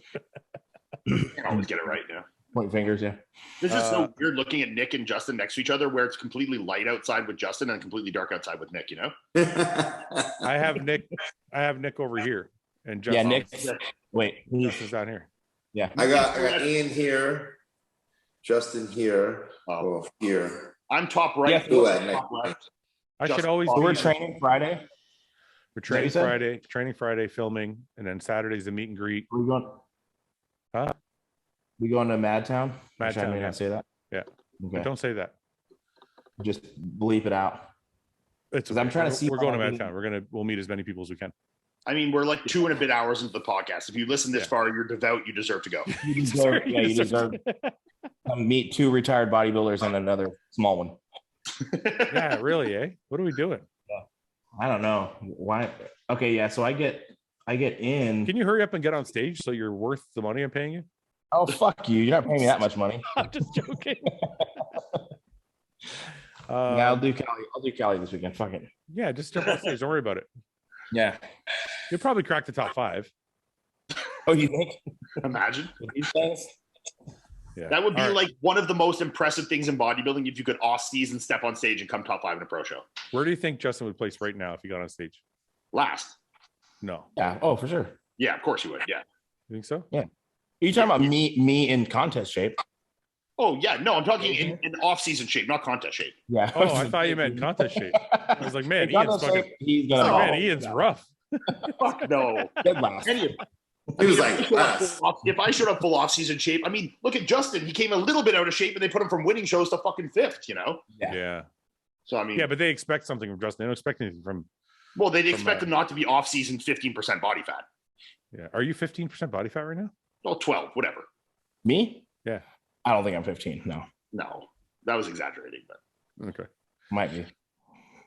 you can always get it right now. Point fingers, yeah. This is so weird looking at Nick and Justin next to each other, where it's completely light outside with Justin and completely dark outside with Nick. You know. I have Nick over here, and Justin. Yeah, Nick. Wait, Justin's down here. Yeah, I got Ian here. Justin here. Here. I'm top right. Yeah, top left. I should always. We're training Friday. We're training Friday. Training Friday, filming, and then Saturday's the meet and greet. We going? Huh? We going to Madtown? Madtown. I may not say that. Yeah. Okay. Don't say that. Just bleep it out. It's. I'm trying to see. We're going to Madtown. We'll meet as many people as we can. I mean, we're like 2 and a bit hours into the podcast. If you listen this far, you're devout. You deserve to go. You deserve. Meet 2 retired bodybuilders and another small one. Yeah, really, eh? What are we doing? I don't know why. Okay, yeah. So I get in. Can you hurry up and get on stage so you're worth the money I'm paying you? Oh, fuck you! You're not paying me that much money. I'm just joking. Yeah, I'll do Cali this weekend. Fuck it. Yeah, just jump on stage. Don't worry about it. Yeah, you'll probably crack the top 5. Oh, you think? Imagine these things. Yeah. That would be like one of the most impressive things in bodybuilding if you could off-season step on stage and come top 5 in a pro show. Where do you think Justin would place right now if he got on stage? Last. No. Yeah. Oh, for sure. Yeah, of course you would. Yeah. You think so? Yeah. Are you talking about me in contest shape? Oh yeah, no, I'm talking in off-season shape, not contest shape. Yeah. Oh, I thought you meant contest shape. I was like, man, Ian's rough. Fuck no. Dead last. He was like, if I showed up full off-season shape, I mean, look at Justin. He came a little bit out of shape, and they put him from winning shows to fucking 5th. You know? Yeah. So I mean, yeah, but they expect something from Justin. They don't expect anything from. Well, they'd expect him not to be off-season 15% body fat. Yeah. Are you 15% body fat right now? Well, 12, whatever. Me? Yeah. I don't think I'm 15. No, that was exaggerating, but okay. Might be.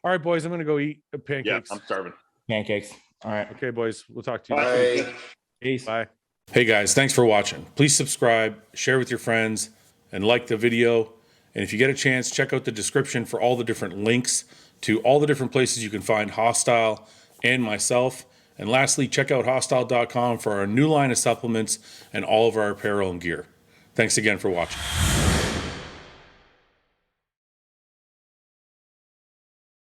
All right, boys. I'm gonna go eat pancakes. Yeah, I'm starving. Pancakes. All right. Okay, boys. We'll talk to you. Bye. Peace. Bye. Hey guys, thanks for watching. Please subscribe, share with your friends, and like the video. And if you get a chance, check out the description for all the different links to all the different places you can find Hostile and myself. And lastly, check out hostile.com for our new line of supplements and all of our apparel and gear. Thanks again for watching.